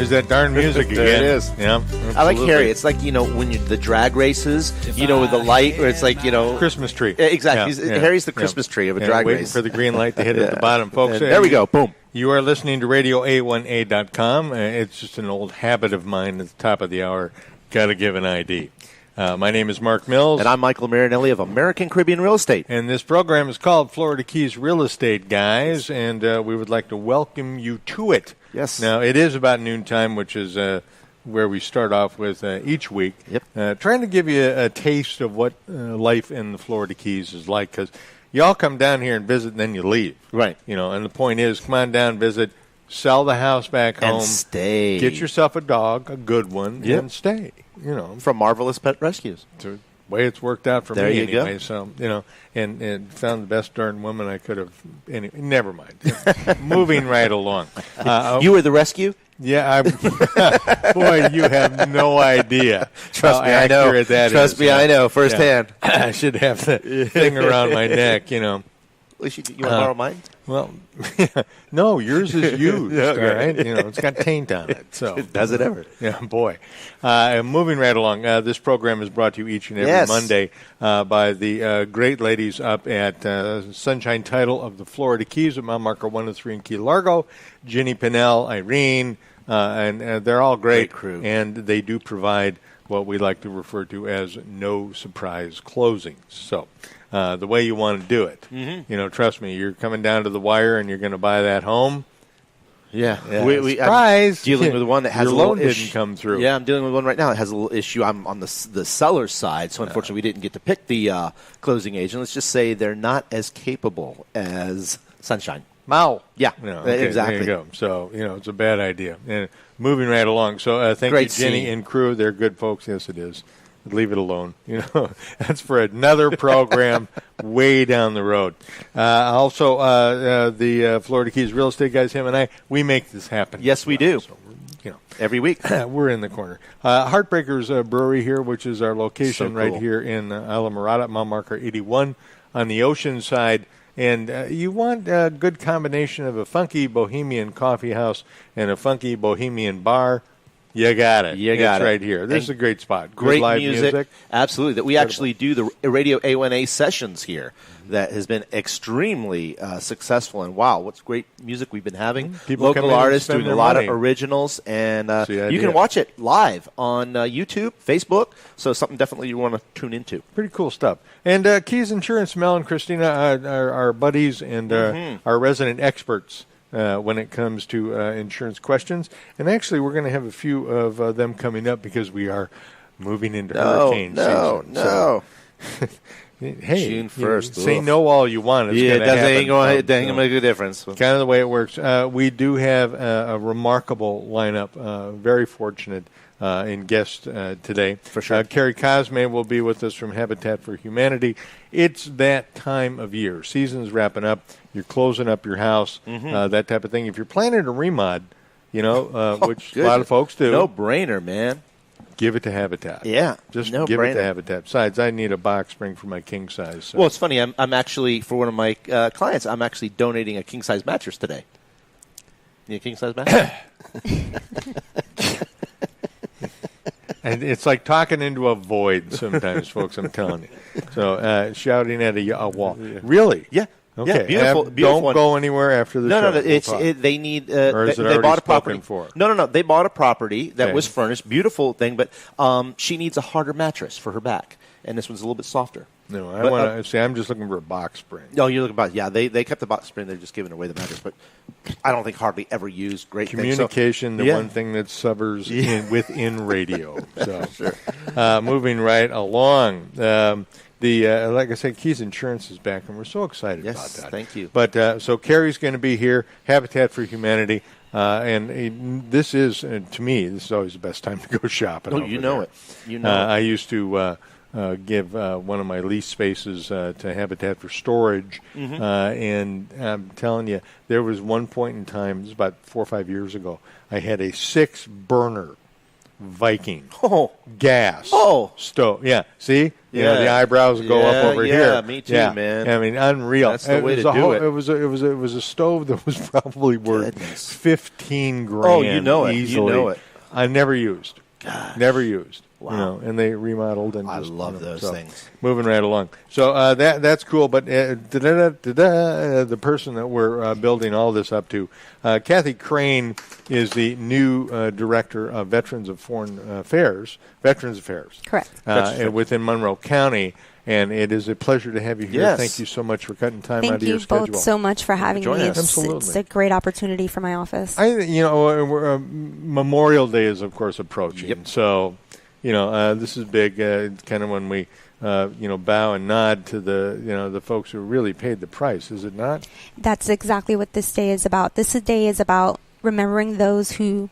There's that darn music again. There it is. Yeah, I like Harry. It's like, when the drag races, with the light, where it's like, Christmas tree. Exactly. Harry's the Christmas tree of a drag waiting race. for the green light to hit at the bottom, folks. There we go. Boom. You are listening to Radio A1A.com. It's just an old habit of mine at the top of the hour. Got to give an ID. My name is Mark Mills. And I'm Mykael Marinelli of American Caribbean Real Estate. And this program is called Florida Keys Real Estate Guys, and we would like to welcome you to it. Yes. Now, it is about noontime, which is where we start off with each week. Yep. Trying to give you a taste of what life in the Florida Keys is like, because you all come down here and visit, and then you leave. Right. And the point is, come on down, visit, sell the house back home. And stay. Get yourself a dog, a good one, and stay. From Marvelous Pet Rescues. It's the way it's worked out for there me you anyway. Go. So, and found the best darn woman I could have. Anyway, never mind. Moving right along. You were the rescue? Yeah. Boy, you have no idea. Trust me, how I know. accurate that Trust is. me, I know firsthand. I should have the thing around my neck, At least you want to borrow mine? Well, no, yours is used, Yeah, all right? It's got taint on it. So Does it ever? Yeah, boy. Moving right along, this program is brought to you each and every Monday by the great ladies up at Sunshine Title of the Florida Keys at mile marker 103 in Key Largo, Ginny Pinnell, Irene, and they're all great crew. And they do provide what we like to refer to as no surprise closings. So the way you want to do it. Mm-hmm. Trust me, you're coming down to the wire and you're going to buy that home. Yeah. Surprise! I'm dealing with one that has your a little loan didn't come through. Yeah, I'm dealing with one right now that has a little issue. I'm on the seller's side, so unfortunately we didn't get to pick the closing agent. Let's just say they're not as capable as Sunshine. Mao. Yeah, okay, exactly. There you go. So, it's a bad idea. And moving right along. So, thank Great you, Jenny scene. and crew. They're good folks. Yes, it is. Leave it alone. That's for another program way down the road. Also, the Florida Keys Real Estate Guys, him and I, we make this happen. Yes, we do. So, every week. We're in the corner. Heartbreakers Brewery here, which is our location So cool. right here in Isla Mirada, mile marker 81 on the ocean side. And you want a good combination of a funky bohemian coffee house and a funky bohemian bar. You got it. You got it's it. right here. This is a great spot. Great live music. Absolutely. That we actually do the Radio A1A sessions here. That has been extremely successful. And wow, what's great music we've been having. People Local come in and artists spend doing a their lot money. of originals. And the you idea. can watch it live on YouTube, Facebook. So something definitely you want to tune into. Pretty cool stuff. And Keys Insurance, Mel and Christina are our buddies and our resident experts when it comes to insurance questions. And actually, we're going to have a few of them coming up because we are moving into hurricane season. No. Hey, June 1st. Say no all you want. It's Yeah, it gonna doesn't happen, ain't going folks. to make a difference. Kind of the way it works. We do have a remarkable lineup. Very fortunate in guests today. For sure. Carrie Cosme will be with us from Habitat for Humanity. It's that time of year. Season's wrapping up. You're closing up your house, that type of thing. If you're planning a remod, which a lot of folks do. No brainer, man. Give it to Habitat. Yeah, Just no give it brainer. to Habitat. Besides, I need a box spring for my king size. So. Well, it's funny. I'm actually, for one of my clients, I'm actually donating a king-size mattress today. Need a king-size mattress? And it's like talking into a void sometimes, folks, I'm telling you. So shouting at a wall. Really? Yeah. Okay. Yeah, beautiful Don't one. go anywhere after the show. No. We'll They need. Or is it they already bought a spoken property. for? No. They bought a property that Okay. was furnished, beautiful thing, but she needs a harder mattress for her back, and this one's a little bit softer. No, I But, want to say I'm just looking for a box spring. No, you're looking about. Yeah, they kept the box spring. They're just giving away the mattress, but I don't think hardly ever used. Great thing. Communication, So, the one thing that suffers within radio. So, Sure. Moving right along. Like I said, Keys Insurance is back, and we're so excited about that. Thank you. But so Carrie's going to be here, Habitat for Humanity, and this is, to me, this is always the best time to go shopping. Oh, you know it. You know I used to give one of my lease spaces to Habitat for Storage, and I'm telling you, there was one point in time, it was about 4 or 5 years ago, I had a 6-burner Viking. Oh. Gas. Oh. Stove. Yeah. See? You know, the eyebrows go up over here. Yeah, me too, man. I mean, unreal. That's the way to do it. It was a stove that was probably worth $15,000. Oh, you know it. Easily. You know it. I never used. Gosh. Never used. Wow. You know, and they remodeled. And I love those things. Moving right along. So that's cool. But the person that we're building all this up to, Kathy Crane, is the new director of Veterans Affairs. Correct. Within Monroe County. And it is a pleasure to have you here. Yes. Thank you so much for cutting time out of your schedule. Thank you both so much for having me. It's a great opportunity for my office. Memorial Day is, of course, approaching. Yep. So, this is big. Kind of when we, bow and nod to the folks who really paid the price. Is it not? That's exactly what this day is about. This day is about remembering those who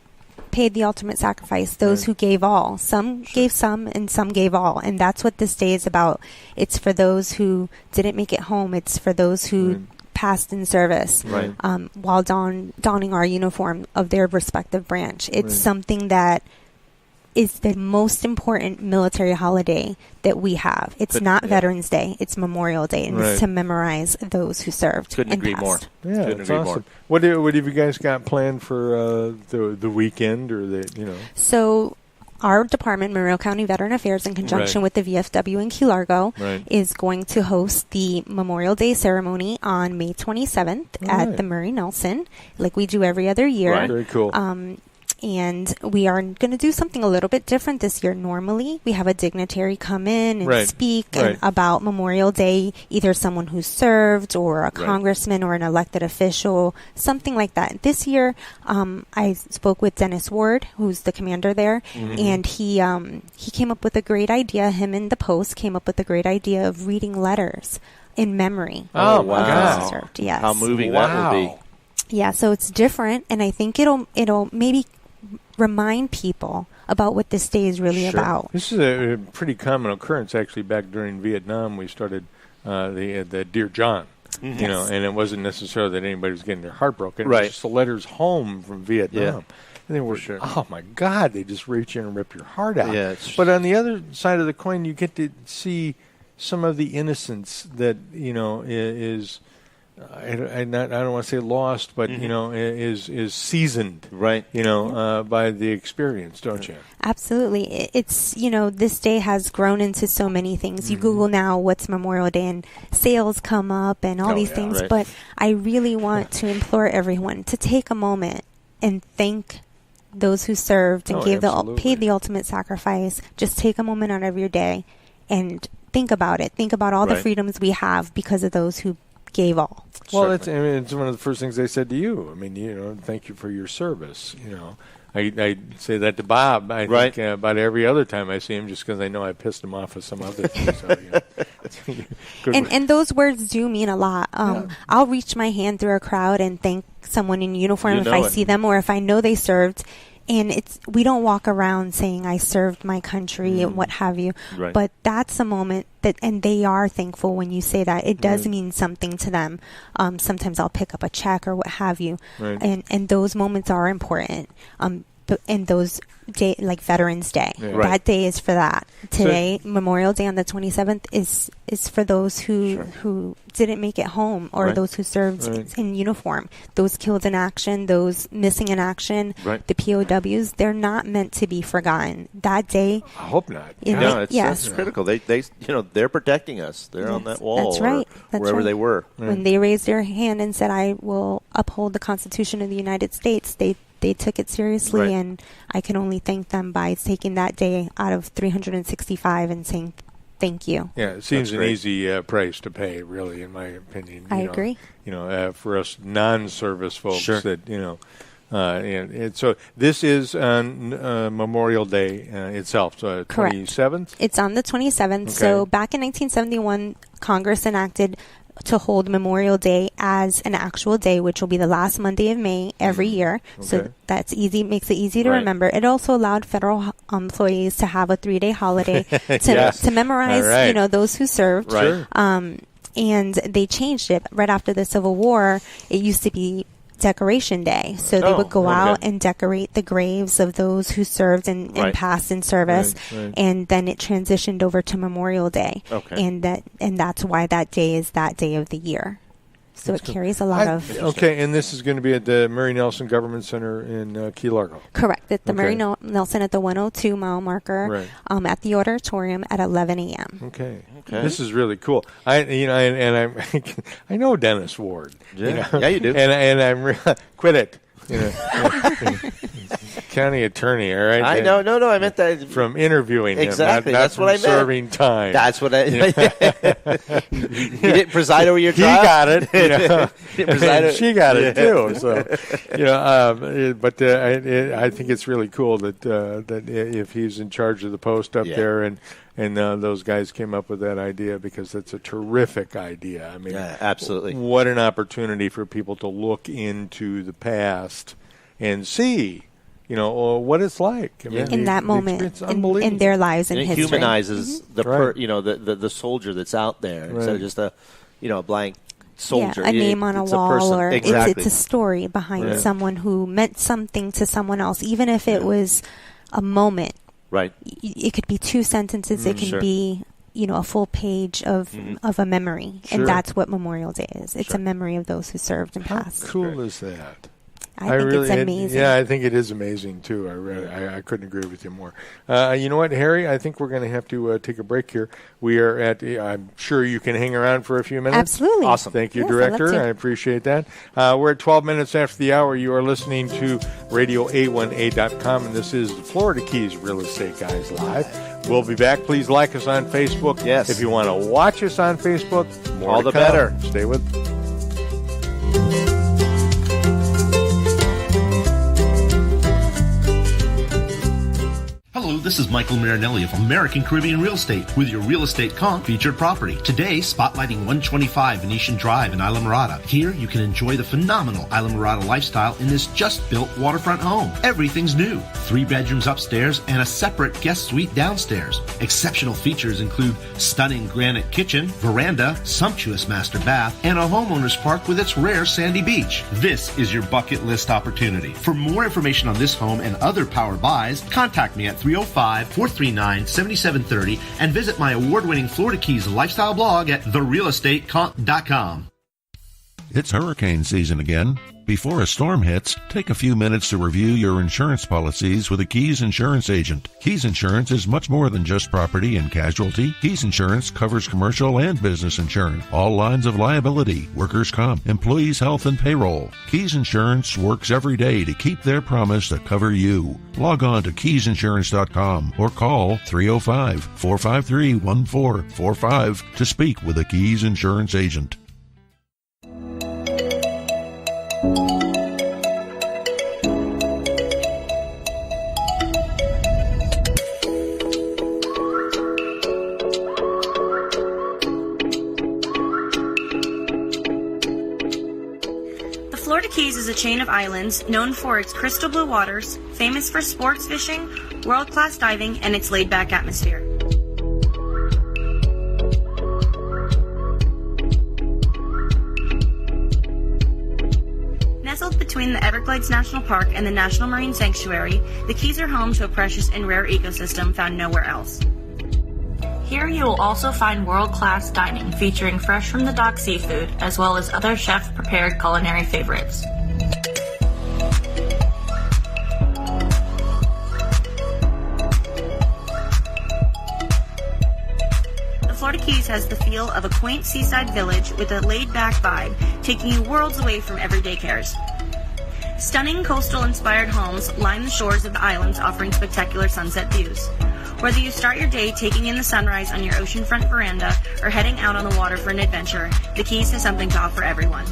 paid the ultimate sacrifice, those who gave all. Some gave some and some gave all. And that's what this day is about. It's for those who didn't make it home. It's for those who passed in service while donning our uniform of their respective branch. It's something that is the most important military holiday that we have. It's not Veterans Day. It's Memorial Day, and it's to memorize those who served. Couldn't agree more. Yeah, Couldn't agree more. What have you guys got planned for the weekend or So our department, Monroe County Veteran Affairs, in conjunction with the VFW in Key Largo, is going to host the Memorial Day ceremony on May 27th at the Murray Nelson, like we do every other year. Right. Very cool. And we are going to do something a little bit different this year. Normally, we have a dignitary come in and speak about Memorial Day, either someone who served or a congressman or an elected official, something like that. This year, I spoke with Dennis Ward, who's the commander there, and he came up with a great idea. Him and the Post came up with a great idea of reading letters in memory. Oh, wow. Served. Yes. How moving that will be. Yeah, so it's different, and I think it'll maybe remind people about what this day is really about. This is a pretty common occurrence, actually. Back during Vietnam, we started the Dear John, and it wasn't necessarily that anybody was getting their heart broken. It was just the letters home from Vietnam. Yeah. And they were, oh my God, they just reach in and rip your heart out. Yeah, but on the other side of the coin, you get to see some of the innocence that, is... I don't want to say lost, but is seasoned, by the experience, don't you? Absolutely. It's this day has grown into so many things. You Google now what's Memorial Day, and sales come up and all these things. But I really want to implore everyone to take a moment and thank those who served and paid the ultimate sacrifice. Just take a moment out of your day and think about it. Think about all the freedoms we have because of those who gave all. Well, it's one of the first things they said to you. I mean, thank you for your service. I say that to Bob. I think about every other time I see him, just because I know I pissed him off with some other thing. So, and those words do mean a lot. I'll reach my hand through a crowd and thank someone in uniform if I see them, or if I know they served. And we don't walk around saying I served my country and what have you. Right. But that's a moment and they are thankful when you say that. It does mean something to them. Sometimes I'll pick up a check or what have you. Right. And those moments are important. And those day, like Veterans Day, that day is for that. Today, Memorial Day on the 27th is for those who didn't make it home, or those who served in uniform, those killed in action, those missing in action, the POWs. They're not meant to be forgotten. That day, I hope not. It's critical. They're protecting us. They're on that wall. That's right. Wherever they were. When they raised their hand and said, "I will uphold the Constitution of the United States," they took it seriously, and I can only thank them by taking that day out of 365 and saying thank you. Yeah, it seems an easy price to pay, really, in my opinion. I agree. For us non-service folks, so this is on Memorial Day itself, so 27th? It's on the 27th. Okay. So back in 1971, Congress enacted to hold Memorial Day as an actual day, which will be the last Monday of May every year. Okay. So that's easy, makes it easy to remember. It also allowed federal employees to have a 3-day holiday to memorize, those who served. Right. And they changed it right after the Civil War. It used to be Decoration Day. So they would go out and decorate the graves of those who served and passed in service. Right. And then it transitioned over to Memorial Day. Okay. And that's why that day is that day of the year. So it carries a lot of... Okay, and this is going to be at the Mary Nelson Government Center in Key Largo. Correct. At the Mary Nelson at the 102-mile marker at the auditorium at 11 a.m. Okay. This is really cool. I know Dennis Ward. Yeah, yeah, you do. And I'm quit it. County attorney, all right? I know. No, I meant that. From interviewing exactly. him, not that's from what I meant. Serving time. That's what I He didn't preside over your trial? He got it. She got it, too. So, but I think it's really cool that if he's in charge of the post up there and those guys came up with that idea, because it's a terrific idea. I mean, absolutely. What an opportunity for people to look into the past and see, what it's like. I mean, in that moment, in their lives and history. It humanizes the soldier that's out there instead of just a blank soldier. Yeah, a name on a wall, or it's a story behind someone who meant something to someone else, even if it was a moment. Right. It could be 2 sentences. It can be, a full page of a memory. Sure. And that's what Memorial Day is. It's a memory of those who served and passed. How cool is that? I think it's amazing. I think it is amazing, too. I couldn't agree with you more. You know what, Harry? I think we're going to have to take a break here. We are I'm sure you can hang around for a few minutes. Absolutely. Awesome. Thank you, Director. I appreciate that. We're at 12 minutes after the hour. You are listening to Radio A1A.com, and this is the Florida Keys Real Estate Guys Live. We'll be back. Please like us on Facebook. Yes. If you want to watch us on Facebook, all the better. Stay with us. Hello, this is Mykael Marinelli of American Caribbean Real Estate with your Real Estate Conch featured property. Today, spotlighting 125 Venetian Drive in Islamorada. Here, you can enjoy the phenomenal Islamorada lifestyle in this just-built waterfront home. Everything's new. 3 bedrooms upstairs and a separate guest suite downstairs. Exceptional features include stunning granite kitchen, veranda, sumptuous master bath, and a homeowner's park with its rare sandy beach. This is your bucket list opportunity. For more information on this home and other power buys, contact me at 305-439-7730 and visit my award-winning Florida Keys lifestyle blog at therealestateconch.com. It's hurricane season again. Before a storm hits, take a few minutes to review your insurance policies with a Keys Insurance agent. Keys Insurance is much more than just property and casualty. Keys Insurance covers commercial and business insurance, all lines of liability, workers' comp, employees' health, and payroll. Keys Insurance works every day to keep their promise to cover you. Log on to keysinsurance.com or call 305-453-1445 to speak with a Keys Insurance agent. The Florida Keys is a chain of islands known for its crystal blue waters, famous for sports fishing, world-class diving, and its laid-back atmosphere. Nestled between the Everglades National Park and the National Marine Sanctuary, the Keys are home to a precious and rare ecosystem found nowhere else. Here you will also find world-class dining featuring fresh from the dock seafood, as well as other chef-prepared culinary favorites. The Florida Keys has the feel of a quaint seaside village with a laid-back vibe, taking you worlds away from everyday cares. Stunning coastal-inspired homes line the shores of the islands, offering spectacular sunset views. Whether you start your day taking in the sunrise on your oceanfront veranda or heading out on the water for an adventure, the Keys has something to offer everyone.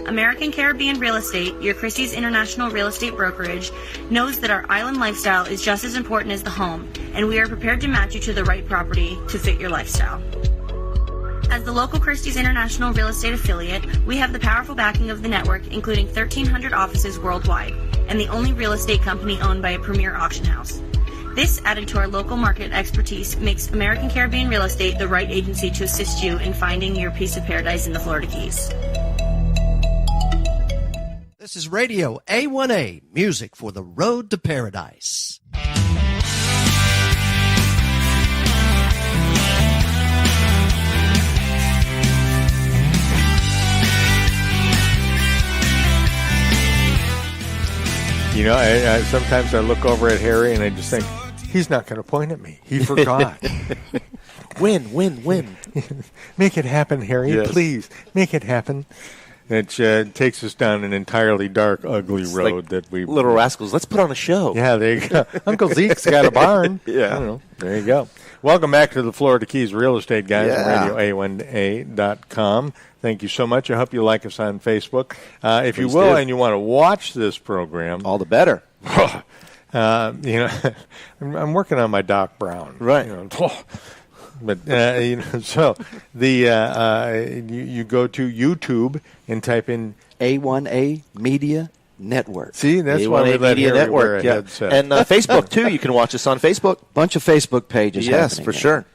American Caribbean Real Estate, your Christie's International Real Estate Brokerage, knows that our island lifestyle is just as important as the home, and we are prepared to match you to the right property to fit your lifestyle. As the local Christie's International Real Estate affiliate, we have the powerful backing of the network, including 1,300 offices worldwide. and the only real estate company owned by a premier auction house. This, added to our local market expertise, makes American Caribbean Real Estate the right agency to assist you in finding your piece of paradise in the Florida Keys. This is Radio A1A, music for the road to paradise. You know, I sometimes I look over at Harry and I just think, he's not going to point at me. He forgot. Win. Make it happen, Harry. Yes. Please, make it happen. It takes us down an entirely dark, ugly road that we... Little Rascals, let's put on a show. Yeah, there you go. Uncle Zeke's got a barn. Yeah. I don't know. There you go. Welcome back to the Florida Keys Real Estate Guys Yeah. on RadioA1A.com. Thank you so much. I hope you like us on Facebook. If you Please will, do. and you want to watch this program... All the better. you know, I'm working on my Doc Brown. Right. You know, but you know, so the you go to YouTube and type in A1A Media Network. See, that's A1A why we let Media Harry Network, wear a yeah. headset. And Facebook too. You can watch us on Facebook. Bunch of Facebook pages. Yes, happening for there. sure.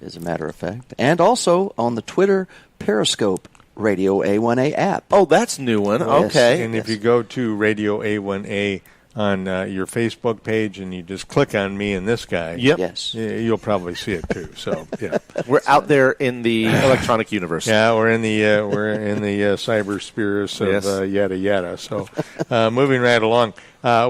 As a matter of fact, and also on the Twitter Periscope Radio A1A app. Oh, that's a new one. Yes. Okay. And if you go to Radio A1A on your Facebook page and you just click on me and this guy, Yep. Yes. you'll probably see it too. So yeah, We're out there in the electronic universe. yeah, we're in the cyberspace of Yes. yada yada. So moving right along,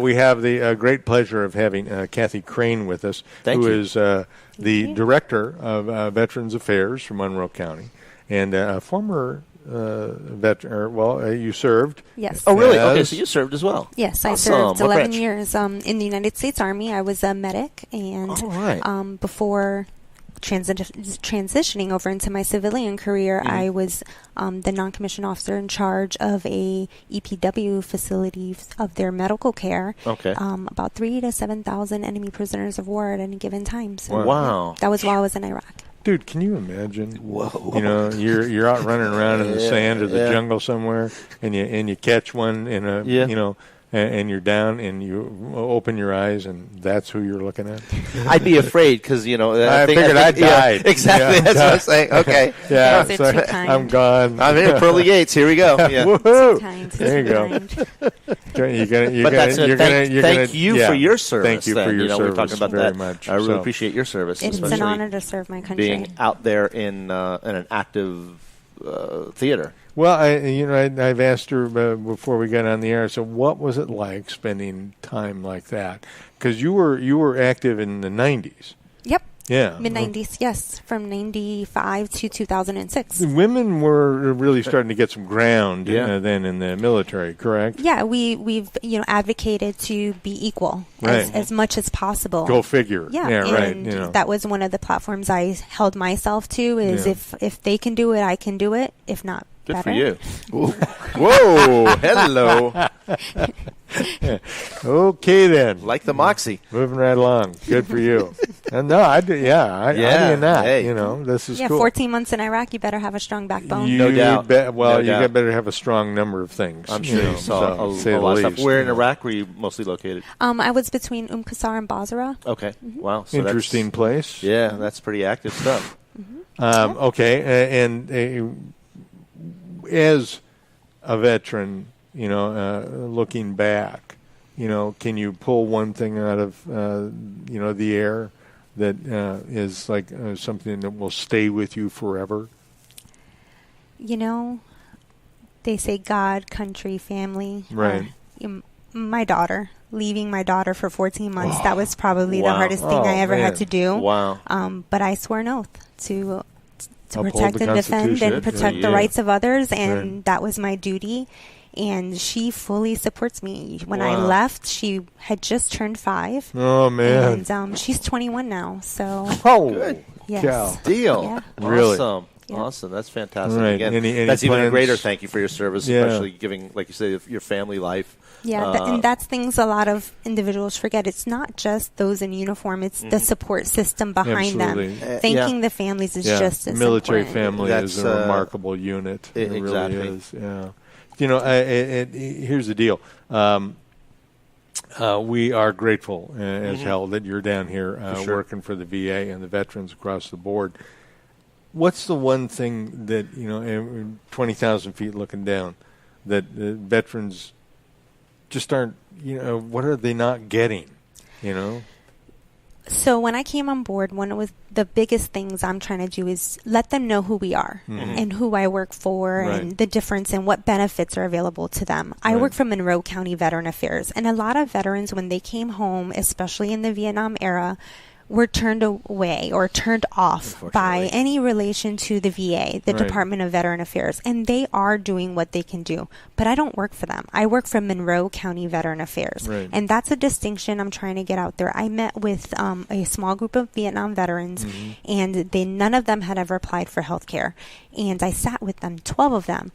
we have the great pleasure of having Kathy Crane with us, Thank who you. is the director of Veterans Affairs for Monroe County and a former veteran. Well, you served. Yes. Oh, really? Yes. Okay, so you served as well. Yes, I Awesome. served What 11 branch? years in the United States Army. I was a medic, and All right. before transitioning over into my civilian career, I was the non-commissioned officer in charge of a EPW facility of their medical care. Okay. About 3,000 to 7,000 enemy prisoners of war at any given time. So Wow. that was while I was in Iraq. Dude, can you imagine? Whoa. You know, you're out running around in the sand or the yeah. jungle somewhere, and you catch one in a Yeah. you know, and you're down, and you open your eyes, and that's who you're looking at. I'd be afraid because, you know, I figured I died. Yeah, exactly. Yeah, That's what I'm saying. Okay. Yeah, Those are so too kind. I'm gone. I'm in pearly gates. Here we go. Yeah. Woohoo! Kind, There you too go. kind. But that's thank you yeah. for your service. Thank you then. for your you know, service we're talking about very that. much. I really So- appreciate your service. It's especially an honor to serve my country. being out there in an active theater. Well, I've asked her before we got on the air. So, what was it like spending time like that? Because you were active in the '90s. Yep. Yeah. Mid-90s, yes. From 95 to 2006. Women were really starting to get some ground Yeah. then in the military, correct? Yeah, we've advocated to be equal Right. as much as possible. Go figure. Yeah, right. and that was one of the platforms I held myself to. Is Yeah. if they can do it, I can do it. If not, Good better. for you. Whoa. Hello. Okay, then. Like the Moxie. Moving right along. Good for you. And no, I do. Yeah, I Yeah, do not. hey. You know, this is Yeah, cool. 14 months in Iraq, you better have a strong backbone. You No doubt. well, No doubt. better have a strong number of things. I'm sure you saw say a the lot of least. stuff. Where in you know. Iraq were you mostly located? I was between Qasr and Basra. Okay. Wow. So Interesting place. Yeah, that's pretty active stuff. Okay, and as a veteran, looking back, can you pull one thing out of the air that is like something that will stay with you forever? They say God, country, family. Right. My daughter. Leaving my daughter for 14 months, that was probably the hardest thing I ever man. had to do. Wow. But I swore an oath to Uphold protect the and defend Constitution. and protect Good the for you. rights of others, and Right. that was my duty. And she fully supports me. When I Wow. left, she had just turned 5. Oh man! And she's 21 now, so Oh, Good. yes. cow. Deal. Yeah. Really? Awesome. Yeah. Awesome. That's fantastic. Right. Again, Any that's even a plans? greater thank you for your service, Yeah. especially giving, like you say, your family life. Yeah, and that's things a lot of individuals forget. It's not just those in uniform; it's the support system behind Absolutely. them. Thanking the families is just as military important. family is That's, a remarkable unit. It exactly. really is. Yeah. Here's the deal. We are grateful as hell that you're down here working for the VA and the veterans across the board. What's the one thing that, 20,000 feet looking down, that veterans just aren't, what are they not getting, So when I came on board, one of the biggest things I'm trying to do is let them know who we are and who I work for and the difference and what benefits are available to them. I work for Monroe County Veteran Affairs, and a lot of veterans, when they came home, especially in the Vietnam era, were turned away or turned off by any relation to the VA, the Department of Veteran Affairs. And they are doing what they can do. But I don't work for them. I work for Monroe County Veteran Affairs. And that's a distinction I'm trying to get out there. I met with a small group of Vietnam veterans, and none of them had ever applied for health care. And I sat with them, 12 of them.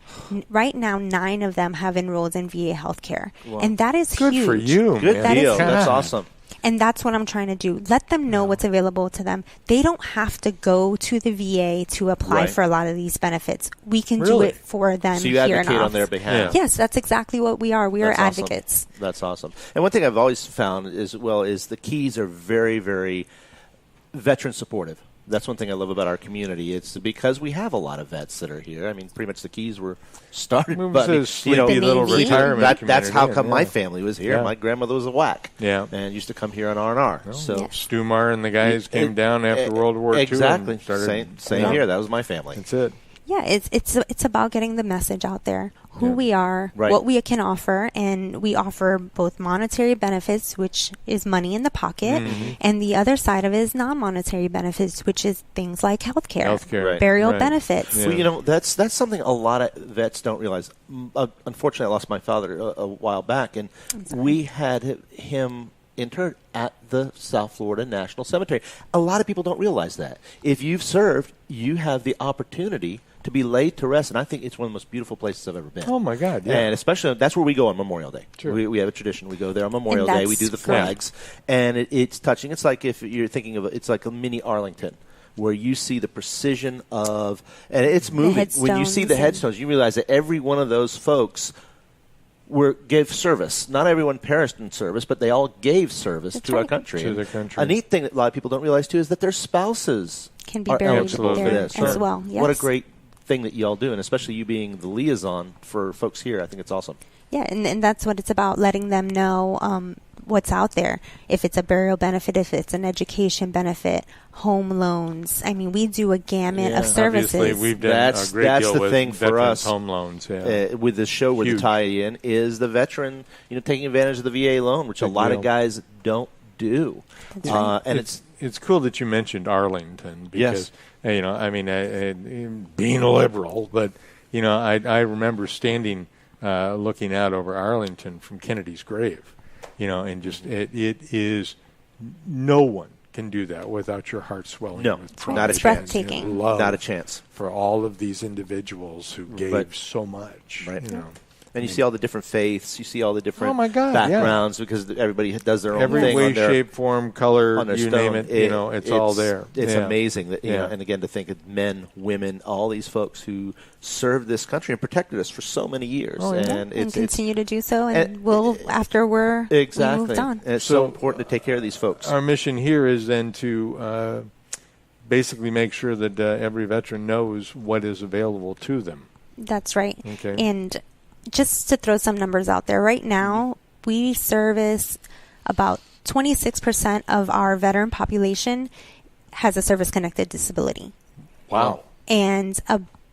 Right now, 9 of them have enrolled in VA health care. Wow. And that is good huge. For you. Good deal. That's awesome. And that's what I'm trying to do. Let them know what's available to them. They don't have to go to the VA to apply for a lot of these benefits. We can do it for them. So you advocate on their behalf. Yes, that's exactly what we are. We are advocates. Awesome. That's awesome. And one thing I've always found is the Keys are very, very veteran supportive. That's one thing I love about our community. It's because we have a lot of vets that are here. I mean, pretty much the Keys were started. But little retirement. That's how come my family was here. My grandmother was a WAC. And used to come here on R&R. So Stumar and the guys came down after World War II. Exactly. Same here. That was my family. That's it. Yeah, it's about getting the message out there, who we are, what we can offer, and we offer both monetary benefits, which is money in the pocket, and the other side of it is non-monetary benefits, which is things like healthcare, burial benefits. Well, that's something a lot of vets don't realize. Unfortunately, I lost my father a while back, and we had him interred at the South Florida National Cemetery. A lot of people don't realize that. If you've served, you have the opportunity to be laid to rest, and I think it's one of the most beautiful places I've ever been. Oh, my God, yeah. And especially, that's where we go on Memorial Day. Sure. We have a tradition. We go there on Memorial Day. We do the flags, and it's touching. It's like if you're thinking of it's like a mini Arlington, where you see the precision of, and it's moving. When you see the headstones, you realize that every one of those folks gave service. Not everyone perished in service, but they all gave service to our country. To their country. A neat thing that a lot of people don't realize, too, is that their spouses can be buried there as well. Yes. What a great thing that you all do, and especially you being the liaison for folks here. I think it's awesome. Yeah, and that's what it's about, letting them know what's out there. If it's a burial benefit, if it's an education benefit, home loans. I mean, we do a gamut of services. Obviously, we've done a great deal with thing for us. Home loans, with the show where the tie-in is the veteran, taking advantage of the VA loan, which a lot of guys don't do. And it's cool that you mentioned Arlington because I mean, being a liberal, but I remember standing looking out over Arlington from Kennedy's grave, and just it is no one can do that without your heart swelling. No, not a chance. Breathtaking. Not a chance for all of these individuals who gave so much. Right. And you see all the different faiths. You see all the different backgrounds because everybody does their own thing. Every way, shape, form, color, you name it, it's all there. It's amazing that and again to think of men, women, all these folks who served this country and protected us for so many years, and continue to do so, and we'll after we're moved on. And it's so important to take care of these folks. Our mission here is then to basically make sure that every veteran knows what is available to them. That's right. Okay. And just to throw some numbers out there, right now we service about 26% of our veteran population has a service-connected disability. Wow. And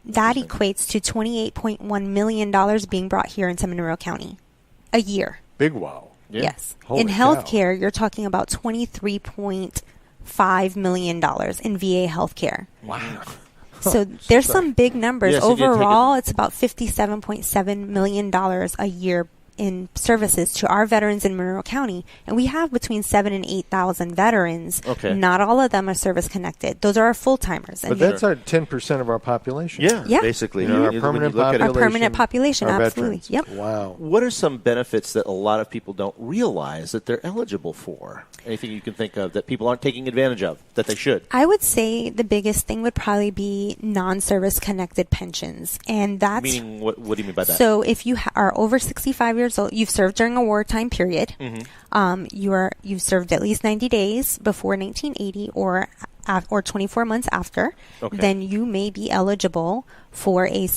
that equates to $28.1 million being brought here into Monroe County a year. Big wow. Yeah. Yes. Holy in healthcare, you're talking about $23.5 million in VA healthcare. Wow. So there's some big numbers. Overall, it's about $57.7 million a year in services to our veterans in Monroe County. And we have between 7,000 and 8,000 veterans. Okay. Not all of them are service connected. Those are our full-timers. But that's our 10% of our population. Yeah. Basically. Our permanent population, our absolutely. Veterans. Yep. Wow. What are some benefits that a lot of people don't realize that they're eligible for? Anything you can think of that people aren't taking advantage of that they should? I would say the biggest thing would probably be non-service connected pensions. And that's... Meaning, what do you mean by that? So if you are over 65 years years old, you've served during a wartime period, you've served at least 90 days before 1980 or 24 months after, then you may be eligible for a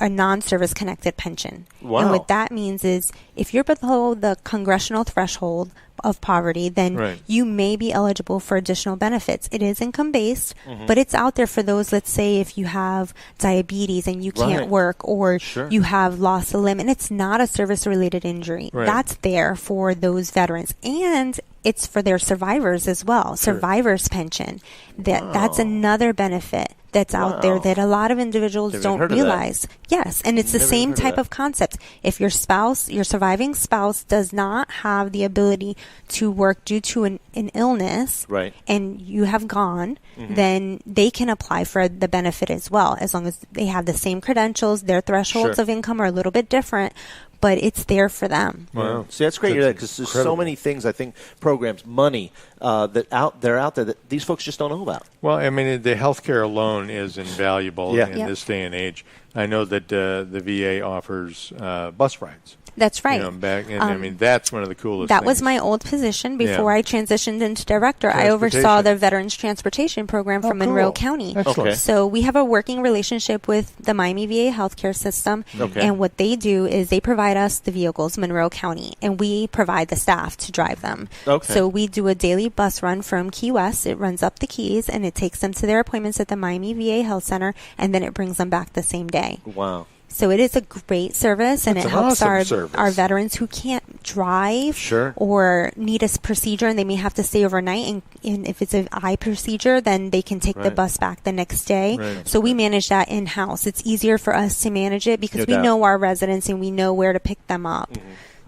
non-service connected pension. Wow. And what that means is if you're below the congressional threshold of poverty, then you may be eligible for additional benefits. It is income-based, but it's out there for those, let's say, if you have diabetes and you can't work or you have lost a limb, and it's not a service-related injury. That's there for those veterans. And it's for their survivors as well, survivors pension. That's another benefit that's out there that a lot of individuals don't realize. Yes, and it's the same type of concept. If your surviving spouse does not have the ability to work due to an illness, and you have gone, then they can apply for the benefit as well, as long as they have the same credentials. Their thresholds of income are a little bit different, but it's there for them. Wow. See, that's great because there's so many things, I think, programs, money, they're out there that these folks just don't know about. Well, I mean, the healthcare alone is invaluable in this day and age. I know that the VA offers bus rides. That's right. I mean, that's one of the coolest That things. was my old position before I transitioned into director. I oversaw the Veterans Transportation Program for Monroe County. So we have a working relationship with the Miami VA healthcare system. And what they do is they provide us the vehicles, Monroe County, and we provide the staff to drive them. So we do a daily bus run from Key West. It runs up the Keys, and it takes them to their appointments at the Miami VA Health Center, and then it brings them back the same day. Wow. So it is a great service, and it helps our veterans who can't drive or need a procedure, and they may have to stay overnight. And if it's an eye procedure, then they can take the bus back the next day. So we manage that in-house. It's easier for us to manage it because we know our residents and we know where to pick them up.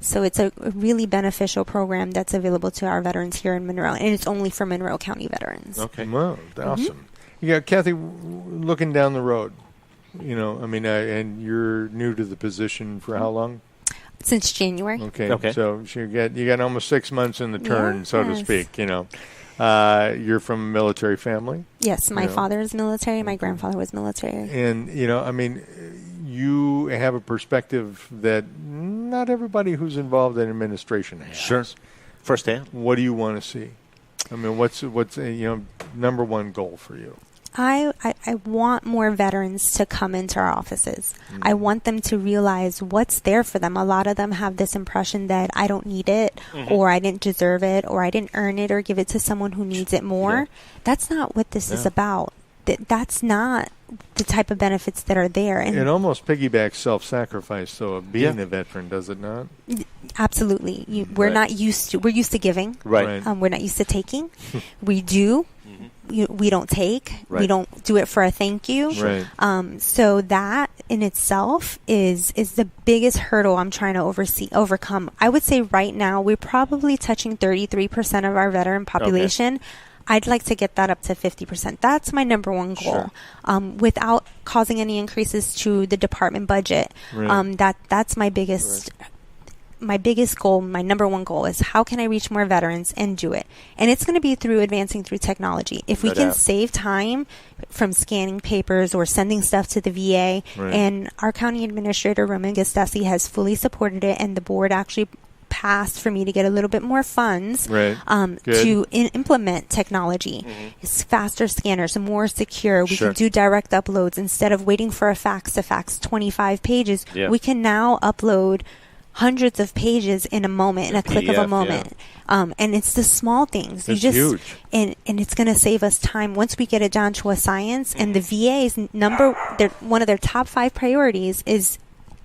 So it's a really beneficial program that's available to our veterans here in Monroe, and it's only for Monroe County veterans. Wow, awesome. Yeah, Kathy, looking down the road, and you're new to the position for how long? Since January. Okay. So you got almost 6 months in the turn, so to speak. You're from a military family. Yes, my father is military. My grandfather was military. And you have a perspective that not everybody who's involved in administration has. Firsthand. What do you want to see? I mean, what's number one goal for you? I want more veterans to come into our offices. I want them to realize what's there for them. A lot of them have this impression that I don't need it, or I didn't deserve it, or I didn't earn it, or give it to someone who needs it more. That's not what this is about. That's not the type of benefits that are there. And it almost piggybacks self-sacrifice, though, of being a veteran, does it not? Absolutely. We're not used to. We're used to giving. Right. We're not used to taking. We do. We don't take. We don't do it for a thank you. So that in itself is the biggest hurdle I'm trying to overcome. I would say right now we're probably touching 33% of our veteran population. I'd like to get that up to 50%. That's my number one goal, without causing any increases to the department budget. That's my biggest. My biggest goal, my number one goal, is how can I reach more veterans and do it? And it's going to be through advancing through technology. If we can save time from scanning papers or sending stuff to the VA, and our county administrator, Roman Gastesi, has fully supported it, and the board actually passed for me to get a little bit more funds to implement technology. It's faster scanners, more secure. We can do direct uploads instead of waiting for a fax to fax 25 pages. We can now upload hundreds of pages in a moment, in a click of a moment. And it's the small things. It's huge. And it's going to save us time once we get it down to a science. And the VA's one of their top 5 priorities is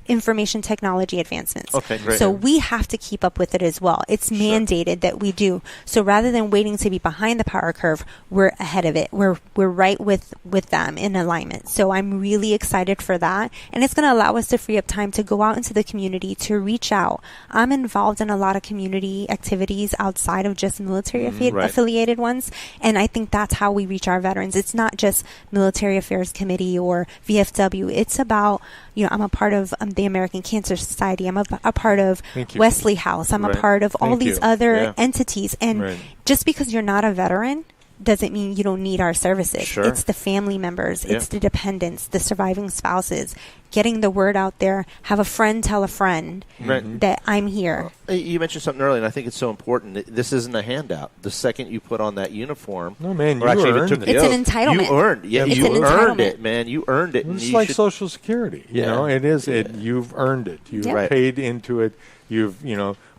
information technology advancements. So we have to keep up with it as well. It's mandated that we do. So rather than waiting to be behind the power curve, we're ahead of it. We're right with them in alignment. So I'm really excited for that. And it's going to allow us to free up time to go out into the community, to reach out. I'm involved in a lot of community activities outside of just military affiliated ones. And I think that's how we reach our veterans. It's not just Military Affairs Committee or VFW. It's about, I'm a part of the American Cancer Society. I'm a part of Wesley House. I'm a part of all these other entities. And just because you're not a veteran doesn't mean you don't need our services. It's the family members. It's the dependents, the surviving spouses. getting the word out there. Have a friend tell a friend that I'm here. You mentioned something earlier, and I think it's so important. This isn't a handout. The second you put on that uniform, you earned it. It's an entitlement. You earned, you earned it, man. You earned it. It's like Social Security. You know, it is. You've earned it. You've paid into it. You've,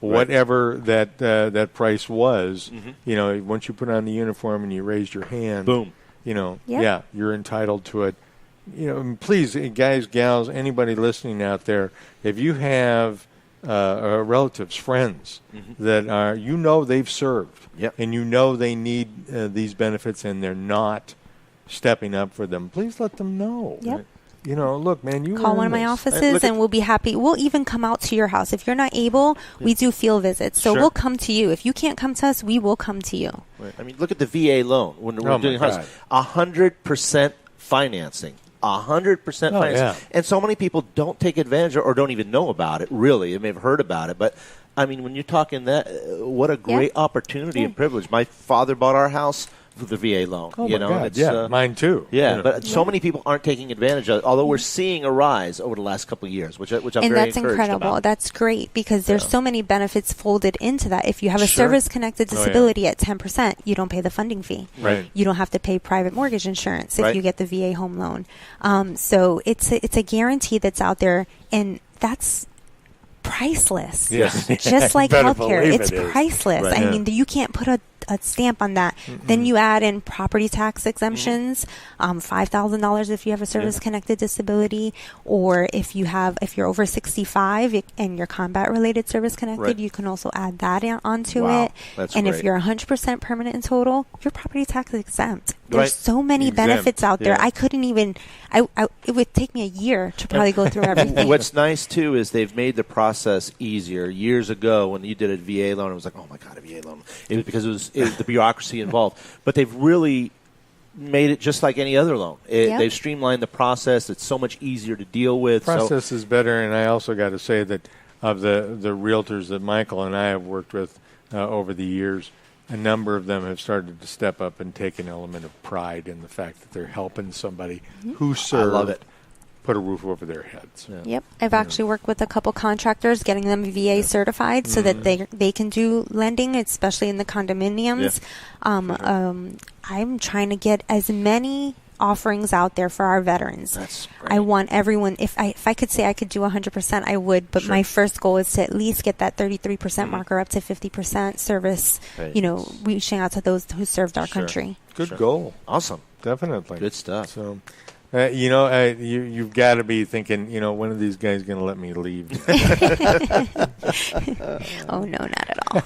whatever that price was. Once you put on the uniform and you raised your hand, boom. You're entitled to it. Please, guys, gals, anybody listening out there, if you have relatives, friends that are, they've served, and they need these benefits, and they're not stepping up for them, please let them know. Yep. Look, man, you call one of my offices, and we'll be happy. We'll even come out to your house. If you're not able, we do field visits, so we'll come to you. If you can't come to us, we will come to you. Right. I mean, look at the VA loan when we're doing house. 100% financing. 100% financing. Yeah. And so many people don't take advantage or don't even know about it, really. They may have heard about it. But, I mean, when you're talking that, what a great opportunity and privilege. My father bought our house with the VA loan. Oh, my God. It's, mine too. Yeah, but so many people aren't taking advantage of it, although we're seeing a rise over the last couple of years, which I'm very encouraged about. And that's incredible. That's great because there's so many benefits folded into that. If you have a service-connected disability at 10%, you don't pay the funding fee. Right. You don't have to pay private mortgage insurance if you get the VA home loan. So it's a guarantee that's out there, and that's priceless. Yes. Just like healthcare, it's it priceless. Right. I mean, you can't put a stamp on that. Then you add in property tax exemptions, $5,000 if you have a service-connected disability, or if you're over 65 and you're combat-related service-connected, you can also add that onto it. That's and great. if you're 100% permanent in total, you're property tax exempt. There's so many benefits out there. I couldn't even. It would take me a year to probably go through everything. What's nice too is they've made the process easier. Years ago, when you did a VA loan, it was like, oh my God, a VA loan. It was because it was the bureaucracy involved. But they've really made it just like any other loan. They've streamlined the process. It's so much easier to deal with. The process is better, and I also got to say that of the realtors that Mykael and I have worked with over the years, a number of them have started to step up and take an element of pride in the fact that they're helping somebody who served. I love it. Put a roof over their heads. Yeah. Yep. I've actually worked with a couple contractors getting them VA certified so that they can do lending, especially in the condominiums. I'm trying to get as many offerings out there for our veterans. That's great. I want everyone, if I could say I could do 100%, I would, but my first goal is to at least get that 33% marker up to 50% service, reaching out to those who served our country. Good goal. Awesome. Definitely. Good stuff. So, you've got to be thinking, when are these guys going to let me leave? Oh, no, not at all.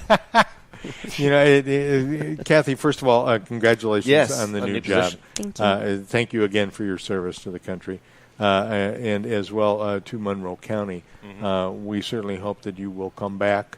Kathy, first of all, congratulations on the new job. Thank you. Thank you again for your service to the country, and as well to Monroe County. We certainly hope that you will come back.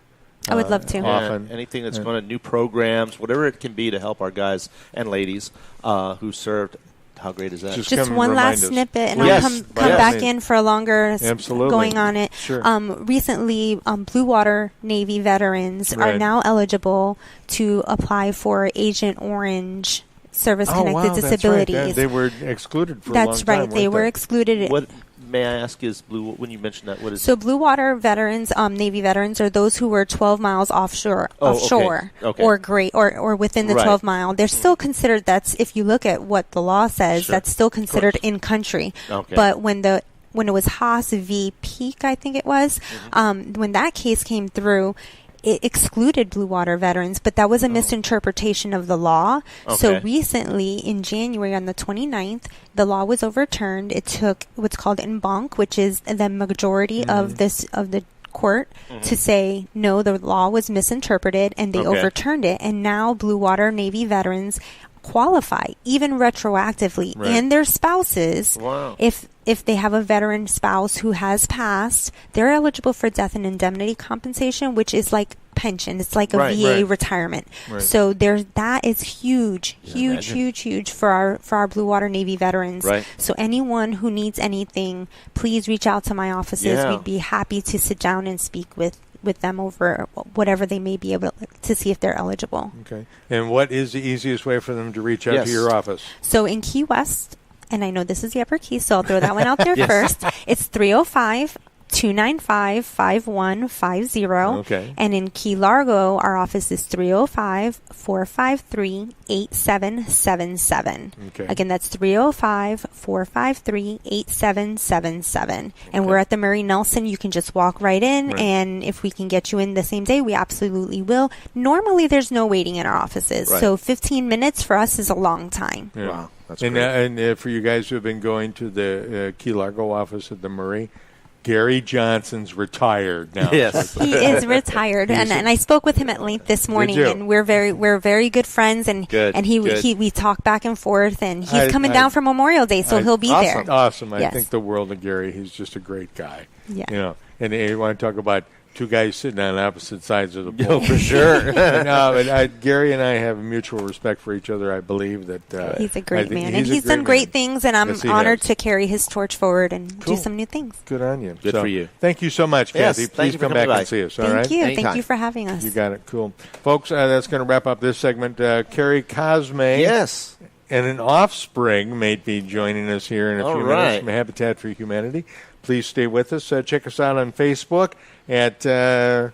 I would love to. Often. Anything that's going to new programs, whatever it can be to help our guys and ladies who served. How great is that? Just one last snippet, and I'll come back in for a longer going on it. Sure. Recently, Blue Water Navy veterans are now eligible to apply for Agent Orange service-connected disabilities. That's right. They were excluded for a long time. That's right. They were excluded. What may I ask is when you mentioned that, what is so Blue Water veterans, Navy veterans, are those who were 12 miles offshore, or within the 12 mile. They're still considered. That's if you look at what the law says. That's still considered in country. Okay. But when it was Haas v. Peak, I think it was, when that case came through, it excluded Blue Water veterans, but that was a misinterpretation of the law. Okay. So recently, in January on the 29th, the law was overturned. It took what's called en banc, which is the majority of the court to say, no, the law was misinterpreted, and they overturned it. And now Blue Water Navy veterans qualify, even retroactively, and their spouses. Wow. If they have a veteran spouse who has passed, they're eligible for death and indemnity compensation, which is like pension. It's like a VA retirement. Right. So that is huge for our Blue Water Navy veterans. Right. So anyone who needs anything, please reach out to my offices. Yeah. We'd be happy to sit down and speak with them over whatever they may be able to see if they're eligible. Okay. And what is the easiest way for them to reach out to your office? So in Key West, and I know this is the Upper Keys, so I'll throw that one out there first. It's 305-295-5150. Okay. And in Key Largo, our office is 305-453-8777. Okay. Again, that's 305-453-8777. And we're at the Murray Nelson. You can just walk right in, and if we can get you in the same day, we absolutely will. Normally, there's no waiting in our offices, so 15 minutes for us is a long time. Yeah. Wow, that's great. And for you guys who have been going to the Key Largo office at the Murray, Gary Johnson's retired now. Yes, he is retired, and I spoke with him at length this morning, and we're very good friends, and we talk back and forth, and he's coming down for Memorial Day, so he'll be there. Awesome! Yes. I think the world of Gary. He's just a great guy. Yeah, you know, and you want to talk about two guys sitting on opposite sides of the pole. Oh, for sure. But Gary and I have a mutual respect for each other. I believe that he's a great man, and he's done great things, and I'm honored to carry his torch forward and do some new things. Good on you. Good for you. Thank you so much, Kathy. Please come back and see us. All right? Thank you for having us. You got it. Cool. Folks, that's going to wrap up this segment. Carrie Cosme. Yes. And an offspring may be joining us here in a few minutes from Habitat for Humanity. Please stay with us. Check us out on Facebook at A1A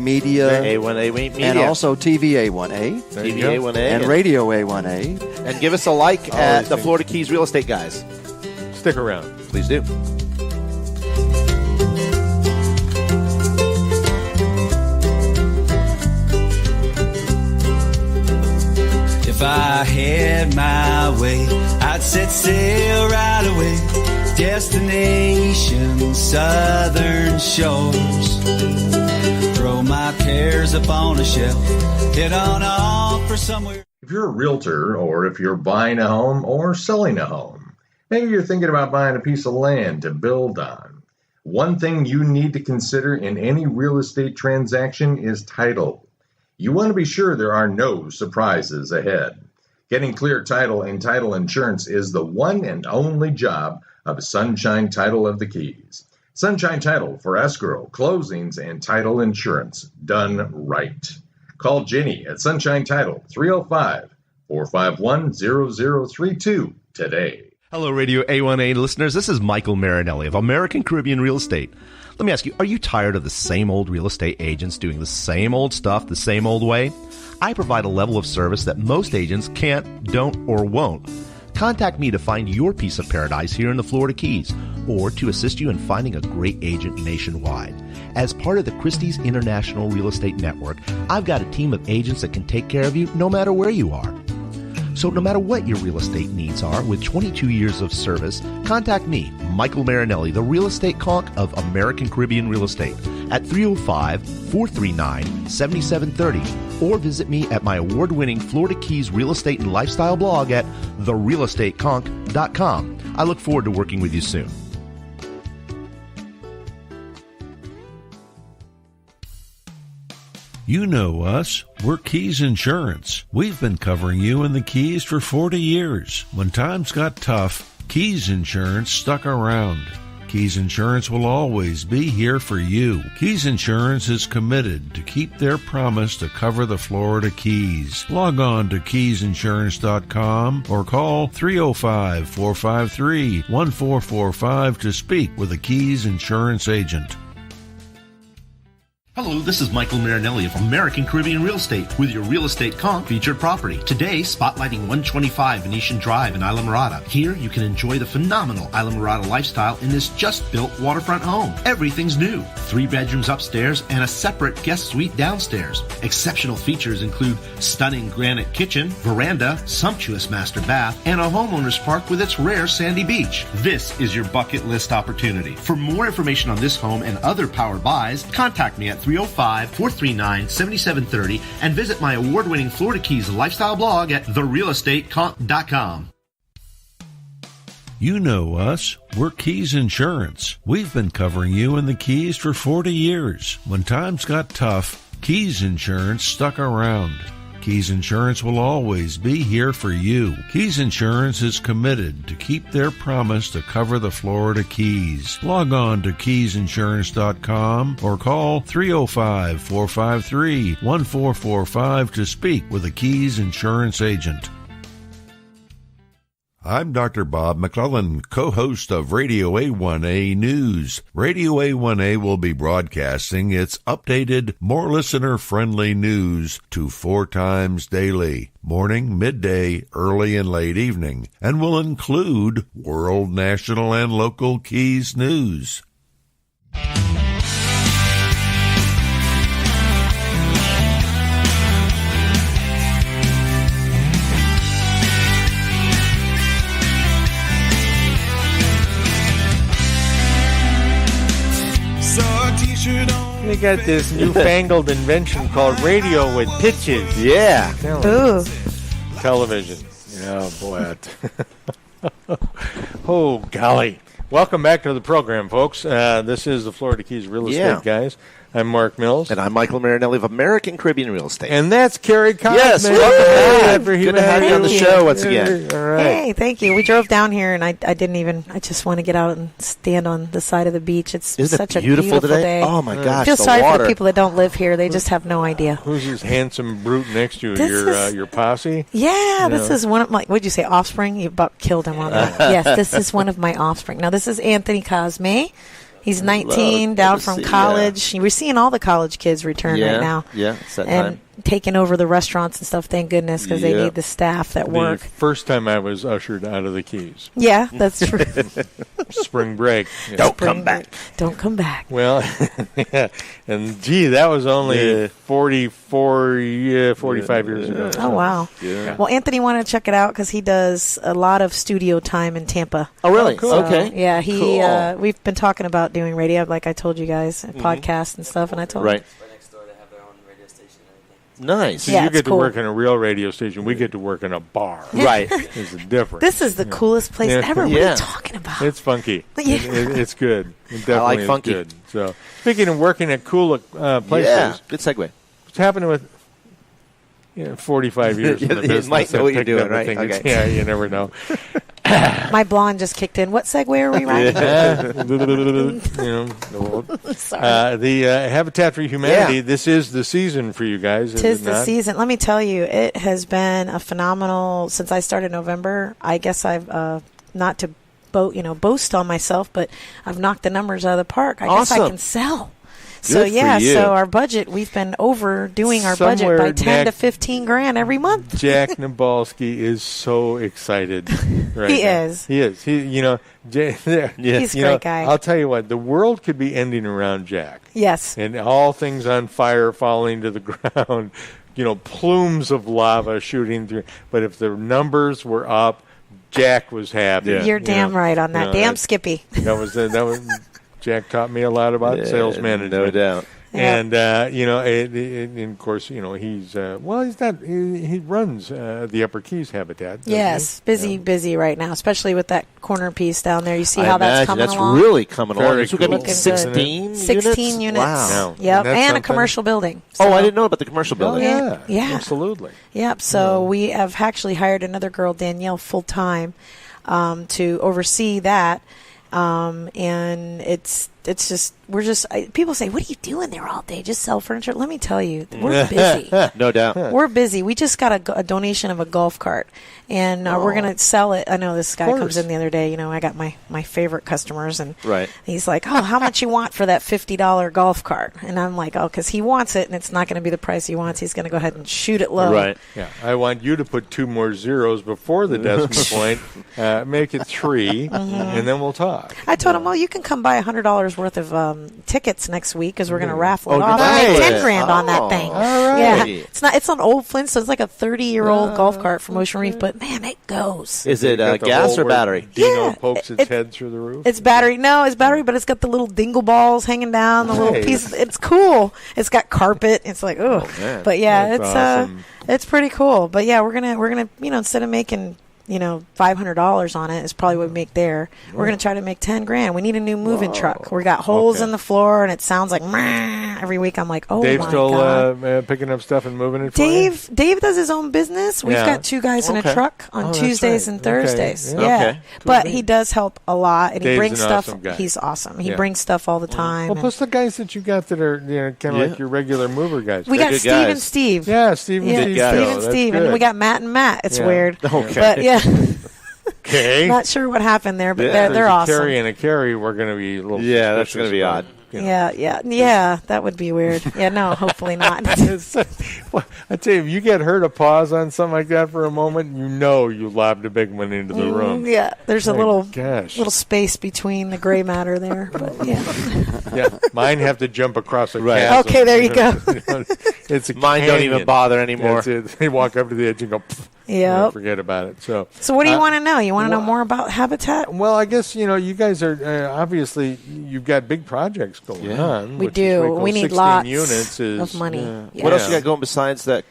Media. A1A Media. And also TV A1A. TV A1A. And Radio A1A. And give us a like at the Florida Keys Real Estate Guys. Stick around. Please do. If I had my way, I'd set sail right away. Destination, southern shores. Throw my cares up on a shelf. Head on off for somewhere. If you're a realtor, or if you're buying a home or selling a home, maybe you're thinking about buying a piece of land to build on. One thing you need to consider in any real estate transaction is title. You want to be sure there are no surprises ahead. Getting clear title and title insurance is the one and only job of Sunshine Title of the Keys. Sunshine Title for escrow, closings, and title insurance done right. Call Jenny at Sunshine Title, 305-451-0032 today. Hello, Radio A1A listeners. This is Mykael Marinelli of American Caribbean Real Estate. Let me ask you, are you tired of the same old real estate agents doing the same old stuff the same old way? I provide a level of service that most agents can't, don't, or won't. Contact me to find your piece of paradise here in the Florida Keys, or to assist you in finding a great agent nationwide. As part of the Christie's International Real Estate Network, I've got a team of agents that can take care of you no matter where you are. So no matter what your real estate needs are, with 22 years of service, contact me, Mykael Marinelli, the real estate conch of American Caribbean Real Estate, at 305-439-7730, or visit me at my award-winning Florida Keys Real Estate and Lifestyle blog at therealestateconch.com. I look forward to working with you soon. You know us. We're Keys Insurance. We've been covering you in the Keys for 40 years. When times got tough, Keys Insurance stuck around. Keys Insurance will always be here for you. Keys Insurance is committed to keep their promise to cover the Florida Keys. Log on to keysinsurance.com or call 305-453-1445 to speak with a Keys Insurance agent. Hello, this is Mykael Marinelli of American Caribbean Real Estate with your Real Estate Conch featured property. Today, spotlighting 125 Venetian Drive in Islamorada. Here, you can enjoy the phenomenal Islamorada lifestyle in this just-built waterfront home. Everything's new. 3 bedrooms upstairs and a separate guest suite downstairs. Exceptional features include stunning granite kitchen, veranda, sumptuous master bath, and a homeowner's park with its rare sandy beach. This is your bucket list opportunity. For more information on this home and other power buys, contact me at 305-439-7730 and visit my award-winning Florida Keys lifestyle blog at therealestateconch.com. You know us. We're Keys Insurance. We've been covering you in the Keys for 40 years. When times got tough, Keys Insurance stuck around. Keys Insurance will always be here for you. Keys Insurance is committed to keep their promise to cover the Florida Keys. Log on to keysinsurance.com or call 305-453-1445 to speak with a Keys Insurance agent. I'm Dr. Bob McClellan, co-host of Radio A1A News. Radio A1A will be broadcasting its updated, more listener-friendly news to 4 times daily, morning, midday, early, and late evening, and will include world, national, and local Keys news. They got this newfangled invention called radio with pitches. Yeah. Ooh. Television. Oh, boy. Oh, golly. Welcome back to the program, folks. This is the Florida Keys Real Estate Guys. I'm Mark Mills. And I'm Mykael Marinelli of American Caribbean Real Estate. And that's Carrie Cosman. Yes, welcome. Good to have you on the show once again. All right. Hey, thank you. We drove down here, and I just want to get out and stand on the side of the beach. It's such a beautiful day. Oh, my gosh, I feel sorry for the people that don't live here. They just have no idea. Who's this handsome brute next to you? Your posse? Yeah, this is one of my, what'd you say, offspring? You about killed him on that. Yes, this is one of my offspring. Now, this is Anthony Cosme. He's 19, down from college. We're seeing all the college kids return right now. Yeah, it's that and time. Taking over the restaurants and stuff, thank goodness, because they need the staff that work. The first time I was ushered out of the Keys. Yeah, that's true. Spring break. Don't come back. Don't come back. Well, yeah. And, gee, that was only 45 years ago. Oh, wow. Yeah. Well, Anthony wanted to check it out because he does a lot of studio time in Tampa. Oh, really? Cool. So, yeah, we've been talking about doing radio, like I told you guys, podcasts and stuff, and I told him. Right next door, they have their own radio station and everything. Nice. So you get to work in a real radio station. We get to work in a bar. Right. It's different. This is the coolest place ever. What are you talking about? It's funky. Yeah. It's good. It definitely I like funky. is good. So, speaking of working at cool places. Yeah, good segue. What's happening with 45 years in the business? You might know what you're doing, right? Okay. Yeah, you never know. My blonde just kicked in. What segue are we riding? Sorry. The Habitat for Humanity, this is the season for you guys. Tis the season. Let me tell you, it has been a phenomenal, since I started November. I guess I've, not to boast on myself, but I've knocked the numbers out of the park. I guess I can sell. So so our budget, we've been overdoing our budget by 10 to 15 grand every month. Jack Nabalski is so excited right He now. is. He is. He's a great guy. I'll tell you what, the world could be ending around Jack. Yes. And all things on fire falling to the ground, plumes of lava shooting through. But if the numbers were up, Jack was happy. Yeah. You're damn right on that. Damn Skippy. That was Jack taught me a lot about sales management. No doubt. And, and of course, he's, he runs the Upper Keys Habitat. Yes, busy right now, especially with that corner piece down there. You see how that's coming along? That's really coming along. Cool. We've got 16 units. Wow. Yep, and a commercial building. So, I didn't know about the commercial building. Oh, yeah. Absolutely. Yep, so we have actually hired another girl, Danielle, full-time to oversee that. And it's just, people say, what are you doing there all day? Just sell furniture? Let me tell you, we're busy. No doubt. We're busy. We just got a donation of a golf cart, and we're going to sell it. I know this guy comes in the other day. I got my favorite customers, and he's like, oh, how much you want for that $50 golf cart? And I'm like, oh, because he wants it, and it's not going to be the price he wants. He's going to go ahead and shoot it low. Right. Yeah. I want you to put 2 more zeros before the decimal point, make it 3, and then we'll talk. I told him, well, you can come buy $100 worth of tickets next week because we're going to raffle it off. Nice. I make 10 grand on that thing. All right. Yeah, it's an old Flint, so it's like a 30-year-old golf cart from Ocean Reef, but man, it goes. Is it gas or battery? Dino pokes its head through the roof. It's battery. No, it's battery, but it's got the little dingle balls hanging down, the little pieces. It's cool. It's got carpet. It's like, but yeah, that's awesome. It's pretty cool. But yeah, we're gonna instead of making $500 on it is probably what we make there. We're going to try to make 10 grand. We need a new moving truck. We got holes in the floor, and it sounds like every week. I'm like, oh, Dave's my God. still picking up stuff and moving it for Dave does his own business. We've got 2 guys in a truck on Tuesdays and Thursdays. Okay. Yeah. But he does help a lot, and Dave's he brings stuff. Awesome guy. He's awesome. He brings stuff all the time. Well, plus the guys that you got that are kind of like your regular mover guys. We got Steve and Steve. Yeah, Steve and Steve. Steve and Steve. And we got Matt and Matt. It's weird. Okay. But yeah. Okay. Not sure what happened there, but If they're awesome. Carrie and a Carrie, we're going to be a little that's going to be odd. Yeah, that would be weird. Yeah, no, hopefully not. Well, I tell you, if you get her to pause on something like that for a moment, you lobbed a big one into the room. Yeah, there's a little space between the gray matter there. But yeah, mine have to jump across a chasm. Okay, there you go. It's a mine don't even bother anymore. They walk up to the edge and go. Yeah, forget about it. So what do you want to know? You want to know more about Habitat? Well, I guess you guys are obviously you've got big projects going on. We do. We need lots units of money. Yeah. What else you got going besides that?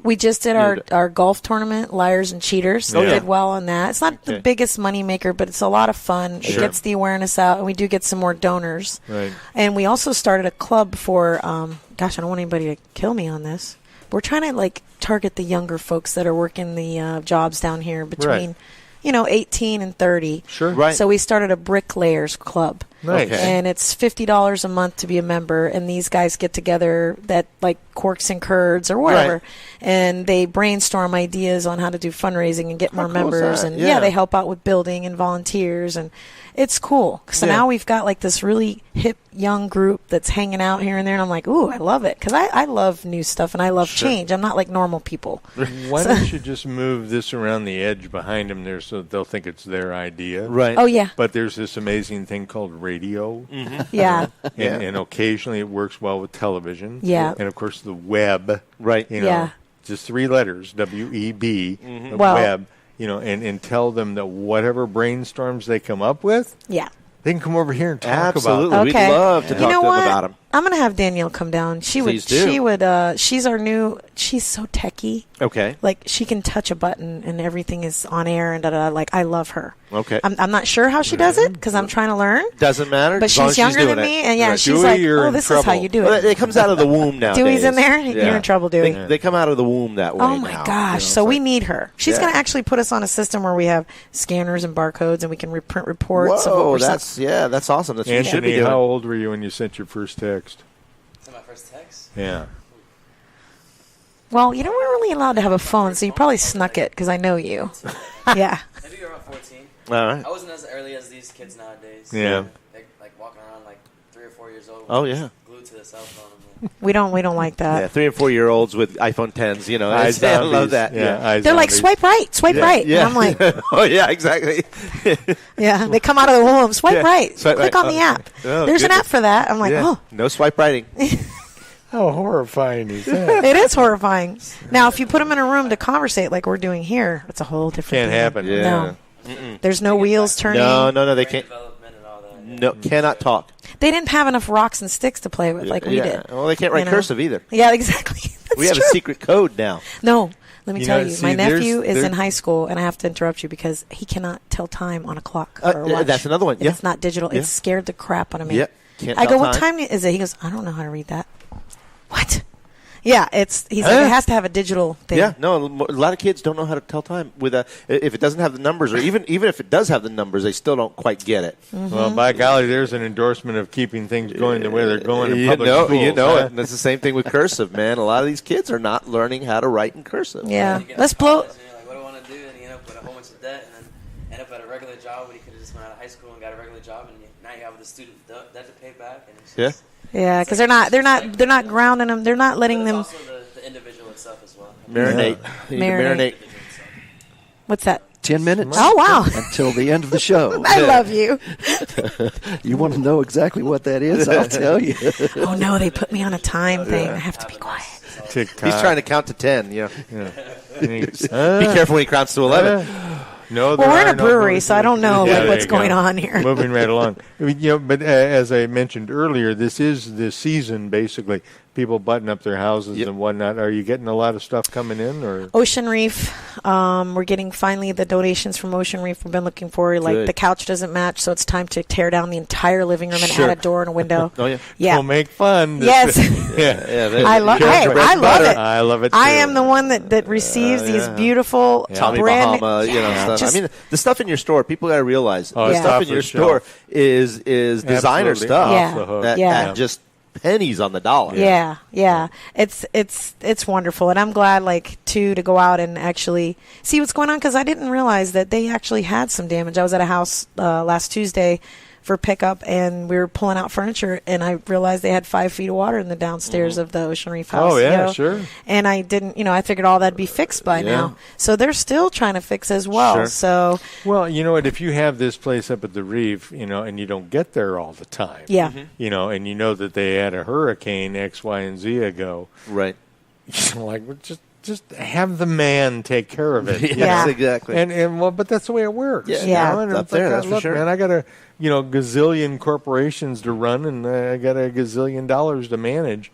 We just did our golf tournament, Liars and Cheaters. We did well on that. It's not the biggest money maker, but it's a lot of fun. Sure. It gets the awareness out, and we do get some more donors. Right. And we also started a club for. I don't want anybody to kill me on this. We're trying to target the younger folks that are working the jobs down here between, 18 and 30. Sure. Right. So we started a bricklayers club. Nice. Okay. And it's $50 a month to be a member, and these guys get together that Corks and Curds or whatever, and they brainstorm ideas on how to do fundraising and get more members. And they help out with building and volunteers, and it's cool. So now we've got this really hip young group that's hanging out here and there, and I'm like, ooh, I love it, because I love new stuff and I love change. I'm not like normal people. Why don't you just move this around the edge behind them there so they'll think it's their idea? Right. Oh, yeah. But there's this amazing thing called radio. Mm-hmm. Yeah. And occasionally it works well with television. Yeah. And, of course, the web. Right. Just 3 letters, W-E-B, the well, web. And tell them that whatever brainstorms they come up with, they can come over here and talk Absolutely. about them. We'd love to talk to them about them. I'm going to have Danielle come down. She's our new, she's so techie. Okay. She can touch a button and everything is on air and da-da-da. I love her. Okay. I'm not sure how she does it because I'm trying to learn. Doesn't matter. But she's younger than me, and she's like, oh, this is how you do it. It comes out of the womb now. Dewey's in there? You're in trouble, Dewey. They come out of the womb that way. Oh, my gosh. So we need her. She's going to actually put us on a system where we have scanners and barcodes and we can print reports. Whoa, that's awesome. That's what you should be doing. How old were you when you sent your first text? My first text? Yeah. Well, you weren't really allowed to have a phone, so you probably snuck it because I know you. Yeah. Maybe you're around 14. All right. I wasn't as early as these kids nowadays. Yeah. They're walking around 3 or 4 years old. Oh, yeah. Glued to the cell phone. We don't like that. Yeah, 3 and 4 year olds with iPhone 10s. I love that. Yeah. They're like, swipe right. Yeah. And I'm like, oh yeah, exactly. Yeah, they come out of the womb. Swipe right. Swipe Click right. on the app. Oh, There's an app for that. I'm like, no swipe righting. How horrifying is that? It is horrifying. Now, if you put them in a room to conversate like we're doing here, it's a whole different thing. Can't happen. Yeah. No. There's no wheels turning. No, they can't. No, cannot talk. They didn't have enough rocks and sticks to play with like we did. Well, they can't write cursive either. Yeah, exactly. We have a secret code now. No, let me tell you. See, my nephew is in high school, and I have to interrupt you because he cannot tell time on a clock or a watch. That's another one. Yeah. It's not digital. It scared the crap out of me. Yep. Can't I go, tell what time is it? He goes, I don't know how to read that. What? Yeah, he's like, it has to have a digital thing. Yeah, no, a lot of kids don't know how to tell time with if it doesn't have the numbers, or even if it does have the numbers, they still don't quite get it. Mm-hmm. Well, by golly, there's an endorsement of keeping things going the way they're going in public schools. You know it. And that's the same thing with cursive, man. A lot of these kids are not learning how to write in cursive. Yeah, let's blow. What do I want to do? And you end up with a whole bunch of debt, and then end up at a regular job when you could have just went out of high school and got a regular job, and now you have the student debt to pay back. And it's just, Yeah, because they're not grounding them. They're not letting them. Also the individual itself as well. Marinate. Marinate. What's that? 10 minutes. Oh, wow. Until the end of the show. I love you. You want to know exactly what that is? I'll tell you. Oh, no, they put me on a time thing. I have to be quiet. TikTok. He's trying to count to 10. Yeah. Be careful when he counts to 11. No, well, we're in a brewery, so I don't know what's going on here. Moving right along. But as I mentioned earlier, this is the season, basically. People button up their houses and whatnot. Are you getting a lot of stuff coming in? Or Ocean Reef, we're getting finally the donations from Ocean Reef. We've been looking for. Like the couch doesn't match, so it's time to tear down the entire living room and add a door and a window. Oh yeah, yeah. We'll make fun. Yes, I love it. I love it. Too. I am the one that receives these beautiful Tommy Bahama, stuff. I mean, the stuff in your store. People got to realize the stuff in your store is designer stuff. Yeah. That just pennies on the dollar. Yeah. It's wonderful, and I'm glad, to go out and actually see what's going on, because I didn't realize that they actually had some damage. I was at a house last Tuesday for pickup, and we were pulling out furniture, and I realized they had 5 feet of water in the downstairs of the Ocean Reef house. Oh, yeah, sure. And I didn't, I figured all that'd be fixed by now. So they're still trying to fix as well. Sure. So, well, you know what? If you have this place up at the Reef, and you don't get there all the time, and you know that they had a hurricane X, Y, and Z ago, right? Just have the man take care of it. Yes, exactly. But that's the way it works. Yeah. And up there, that's look, for sure. Man, I got a gazillion corporations to run, and I got a gazillion dollars to manage.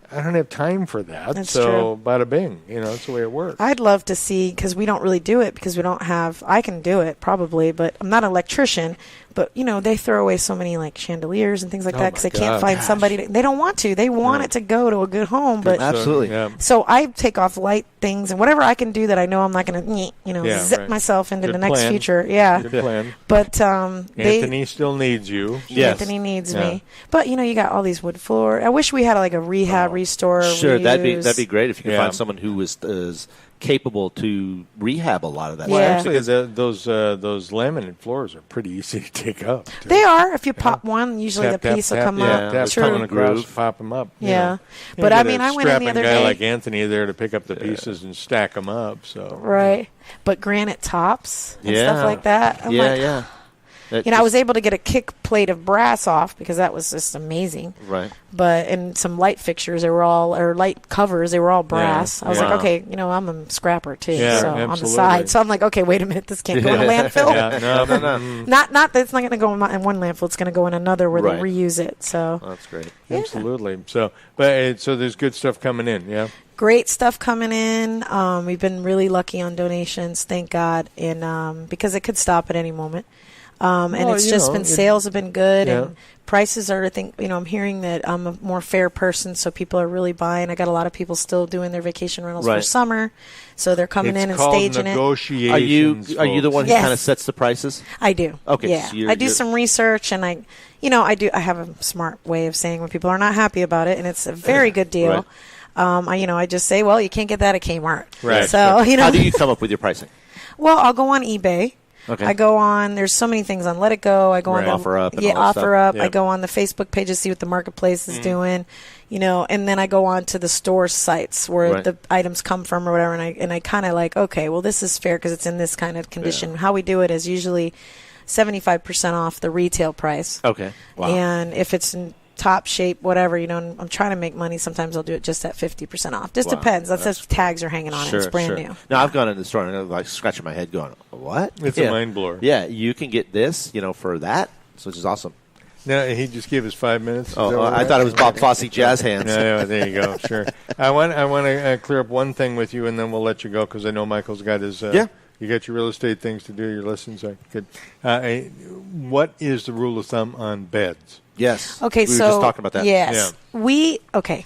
I don't have time for that. That's so, true. bada bing. That's the way it works. I'd love to see, because we don't really do it, because we don't have, I can do it probably, but I'm not an electrician. But, they throw away so many, chandeliers and things like that, because they can't find somebody. They don't want to. They want it to go to a good home. But absolutely. So I take off light things and whatever I can do that I know I'm not going to, zip myself into the next future. Yeah. Good plan. But Anthony still needs you. Yes. Anthony needs me. But, you got all these wood floor. I wish we had a rehab, restore, Sure, reuse. that'd be great if you could find someone who is capable to rehab a lot of that. Well, Yeah. actually, those laminate floors are pretty easy to take up. Too. They are. If you pop one, usually the piece will come up. Tap True. across, pop them up. Yeah. But I mean, I went in the other guy day. like Anthony there to pick up the pieces and stack them up. So Right. But granite tops and stuff like that. I'm like, I was able to get a kick plate of brass off because that was just amazing. Right. But and some light fixtures, light covers, they were all brass. I was like, okay, I'm a scrapper too. So absolutely. on the side. So I'm like, okay, wait a minute, this can't go in a landfill. No. Not that it's not going to go in one landfill. It's going to go in another where they reuse it. So that's great. Absolutely. So, so there's good stuff coming in. Yeah. Great stuff coming in. We've been really lucky on donations, thank God, and because it could stop at any moment. And it's just been sales have been good, and prices are. I think I'm hearing that I'm a more fair person, so people are really buying. I got a lot of people still doing their vacation rentals for summer, so they're coming in and staging it. Are you the one who kind of sets the prices? I do. Okay, yeah, so I do some research, and I have a smart way of saying when people are not happy about it, and it's a very good deal. Right. I just say, well, you can't get that at Kmart. Right. So how do you come up with your pricing? Well, I'll go on eBay. Okay. I go on. There's so many things on Let It Go. I go on Offer Up. And Offer Up. Yep. I go on the Facebook page to see what the marketplace is doing, and then I go on to the store sites where the items come from or whatever, and I kind of like, okay, well, this is fair because it's in this kind of condition. How we do it is usually 75% off the retail price. Okay. Wow. And if it's in top shape, whatever, I'm trying to make money. Sometimes I'll do it just at 50% off. Just depends. That's if tags are hanging on it. It's brand new. Now, I've gone in the store and I'm like scratching my head going, what? It's a mind blower. Yeah, you can get this, for that, which is awesome. No, he just gave us 5 minutes. Oh, I thought it was Bob Fosse jazz hands. No, there you go. Sure. I want to clear up one thing with you, and then we'll let you go because I know Michael's got his. You got your real estate things to do. Your listings. Good. What is the rule of thumb on beds? Yes. Okay, we were just talking about that. Yes. Yeah.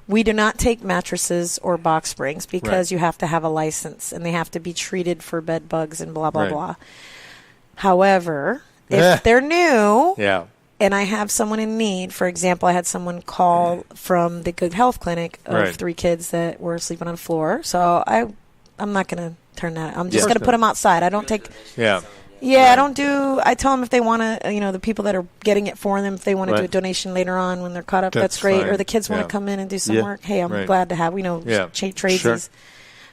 We do not take mattresses or box springs because you have to have a license and they have to be treated for bed bugs and blah, blah, blah. However, if they're new and I have someone in need, for example, I had someone call from the Good Health Clinic of 3 kids that were sleeping on the floor. So I'm not going to turn that. I'm just going to put them outside. I don't take... I don't do. I tell them if they want to, the people that are getting it for them, if they want to do a donation later on when they're caught up, that's great. Fine. Or the kids want to come in and do some work. Hey, I'm glad to have, trades. Sure.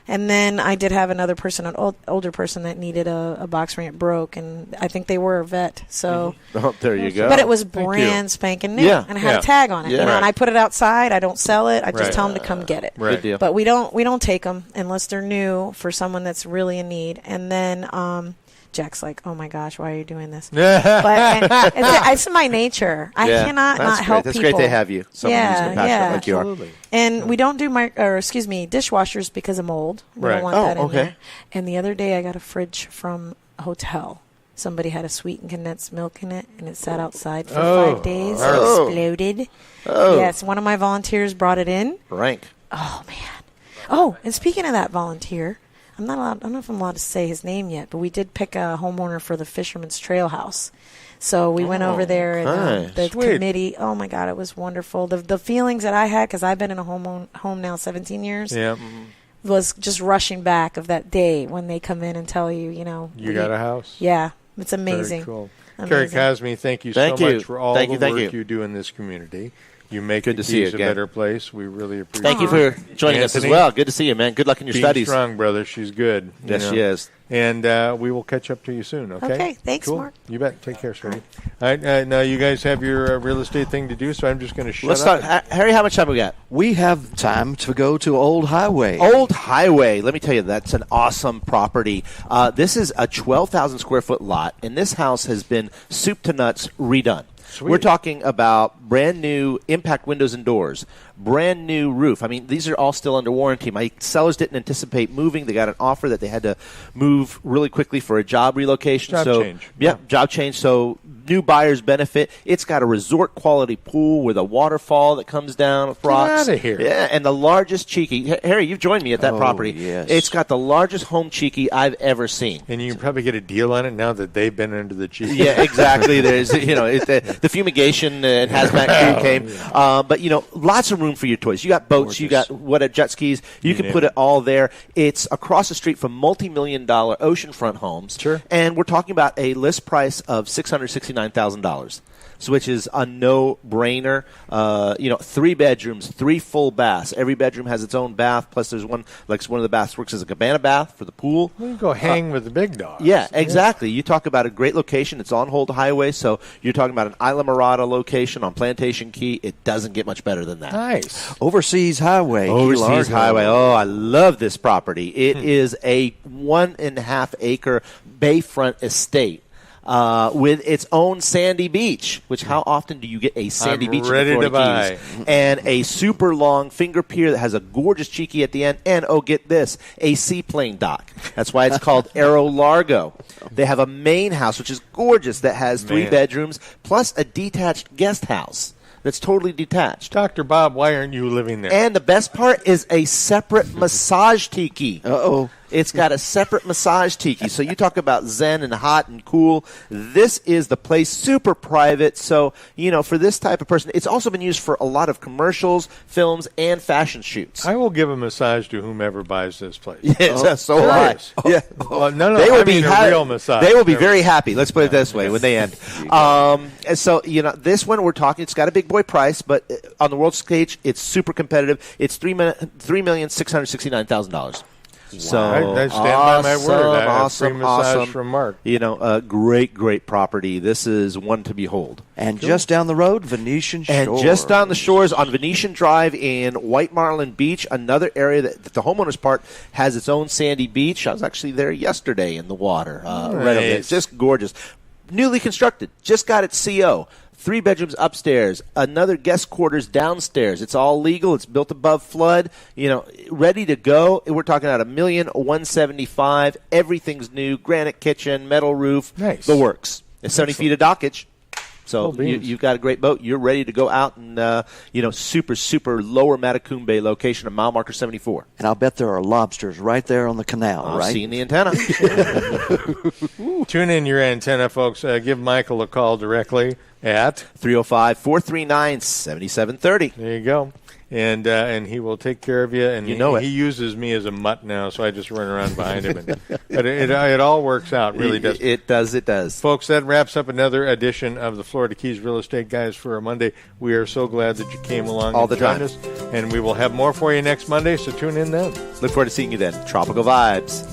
And then I did have another person, an older person that needed a box spring. It broke, and I think they were a vet. So there you go. But it was brand spanking new, and it had a tag on it. And I put it outside. I don't sell it. I just tell them to come get it. Good deal. But we don't take them unless they're new for someone that's really in need. And then Jack's like, oh my gosh, why are you doing this? But it's my nature. I cannot not help people. That's great to have you. Someone who's compassionate like you are. And we don't do dishwashers because of mold. We don't want that in there. And the other day I got a fridge from a hotel. Somebody had a sweetened condensed milk in it, and it sat outside for 5 days. It exploded. Yes, one of my volunteers brought it in. Rank. Oh, man. Oh, and speaking of that volunteer, I don't know if I'm allowed to say his name yet, but we did pick a homeowner for the Fisherman's Trail House. So we went over there, and the committee, oh, my God, it was wonderful. The feelings that I had, because I've been in a home now 17 years, was just rushing back of that day when they come in and tell you, You got a house? Yeah, it's amazing. Very cool. Carrie Cosme, thank you so much for all the work you do in this community. You make the Keys a better place. We really appreciate it. Thank you for joining us as well. Good to see you, man. Good luck in your studies. Be strong, brother. She's good. Yes, she is. And we will catch up to you soon, okay? Okay, thanks, Mark. You bet. Take care, sweetie. All right, now you guys have your real estate thing to do, so I'm just going to shut up. Let's start. Harry, how much time we got? We have time to go to Old Highway. Old Highway. Let me tell you, that's an awesome property. This is a 12,000 square foot lot, and this house has been soup to nuts redone. Sweet. We're talking about brand new impact windows and doors, brand new roof. I mean, these are all still under warranty. My sellers didn't anticipate moving. They got an offer that they had to move really quickly for a job relocation. Job change. Yep, job change. So new buyers benefit. It's got a resort quality pool with a waterfall that comes down with rocks. Get out of here. Yeah, and the largest cheeky. Harry, you've joined me at that property. Yes. It's got the largest home cheeky I've ever seen. And you can probably get a deal on it now that they've been into the cheeky. Yeah, exactly. There's, the fumigation and hazmat crew came. But, lots of room for your toys. You got boats. Gorgeous. You got jet skis. You can put it all there. It's across the street from multi-million-dollar oceanfront homes. Sure. And we're talking about a list price of $669,000. So which is a no-brainer. 3 bedrooms, 3 full baths. Every bedroom has its own bath, plus there's one of the baths works as a cabana bath for the pool. You can go hang with the big dogs. Yeah, exactly. You talk about a great location. It's on Old Highway, so you're talking about an Isla Mirada location on Plantation Key. It doesn't get much better than that. Nice. Overseas Highway. Overseas Highway. Oh, I love this property. It is a 1.5 acre bayfront estate. With its own sandy beach, which how often do you get a sandy beach in the Florida Keys? And a super long finger pier that has a gorgeous cheeky at the end, and get this, a seaplane dock. That's why it's called Aero Largo. They have a main house, which is gorgeous, that has 3 bedrooms, plus a detached guest house that's totally detached. Dr. Bob, why aren't you living there? And the best part is a separate massage tiki. Uh-oh. It's got a separate massage tiki. So you talk about zen and hot and cool. This is the place, super private. So, for this type of person, it's also been used for a lot of commercials, films, and fashion shoots. I will give a massage to whomever buys this place. Yes, so I. Yeah. Well, no, they will be a real massage. They will be very happy. Let's put it this way when they end. And so, this one we're talking, it's got a big boy price, but on the world stage, it's super competitive. It's $3,669,000. So I stand by my word. Awesome from Mark. A great property. This is one to behold. And just down the road, Venetian Shores. And just down the shores on Venetian Drive in White Marlin Beach, another area that the homeowners part has its own sandy beach. I was actually there yesterday in the water. It's just gorgeous. Newly constructed. Just got its CO. 3 bedrooms upstairs, another guest quarters downstairs. It's all legal. It's built above flood. Ready to go. We're talking about $1,175,000. Everything's new. Granite kitchen, metal roof. Nice. The works. It's 70 feet of dockage. So you've got a great boat. You're ready to go out and, super lower Matacumbe location of mile marker 74. And I'll bet there are lobsters right there on the canal, right? Seeing the antenna. Tune in your antenna, folks. Give Mykael a call directly at 305-439-7730. There you go. And he will take care of you. And he uses me as a mutt now, so I just run around behind him. But it all works out, really does. It does. Folks, that wraps up another edition of the Florida Keys Real Estate Guys for a Monday. We are so glad that you came along all the time. Us. And we will have more for you next Monday, so tune in then. Look forward to seeing you then. Tropical vibes.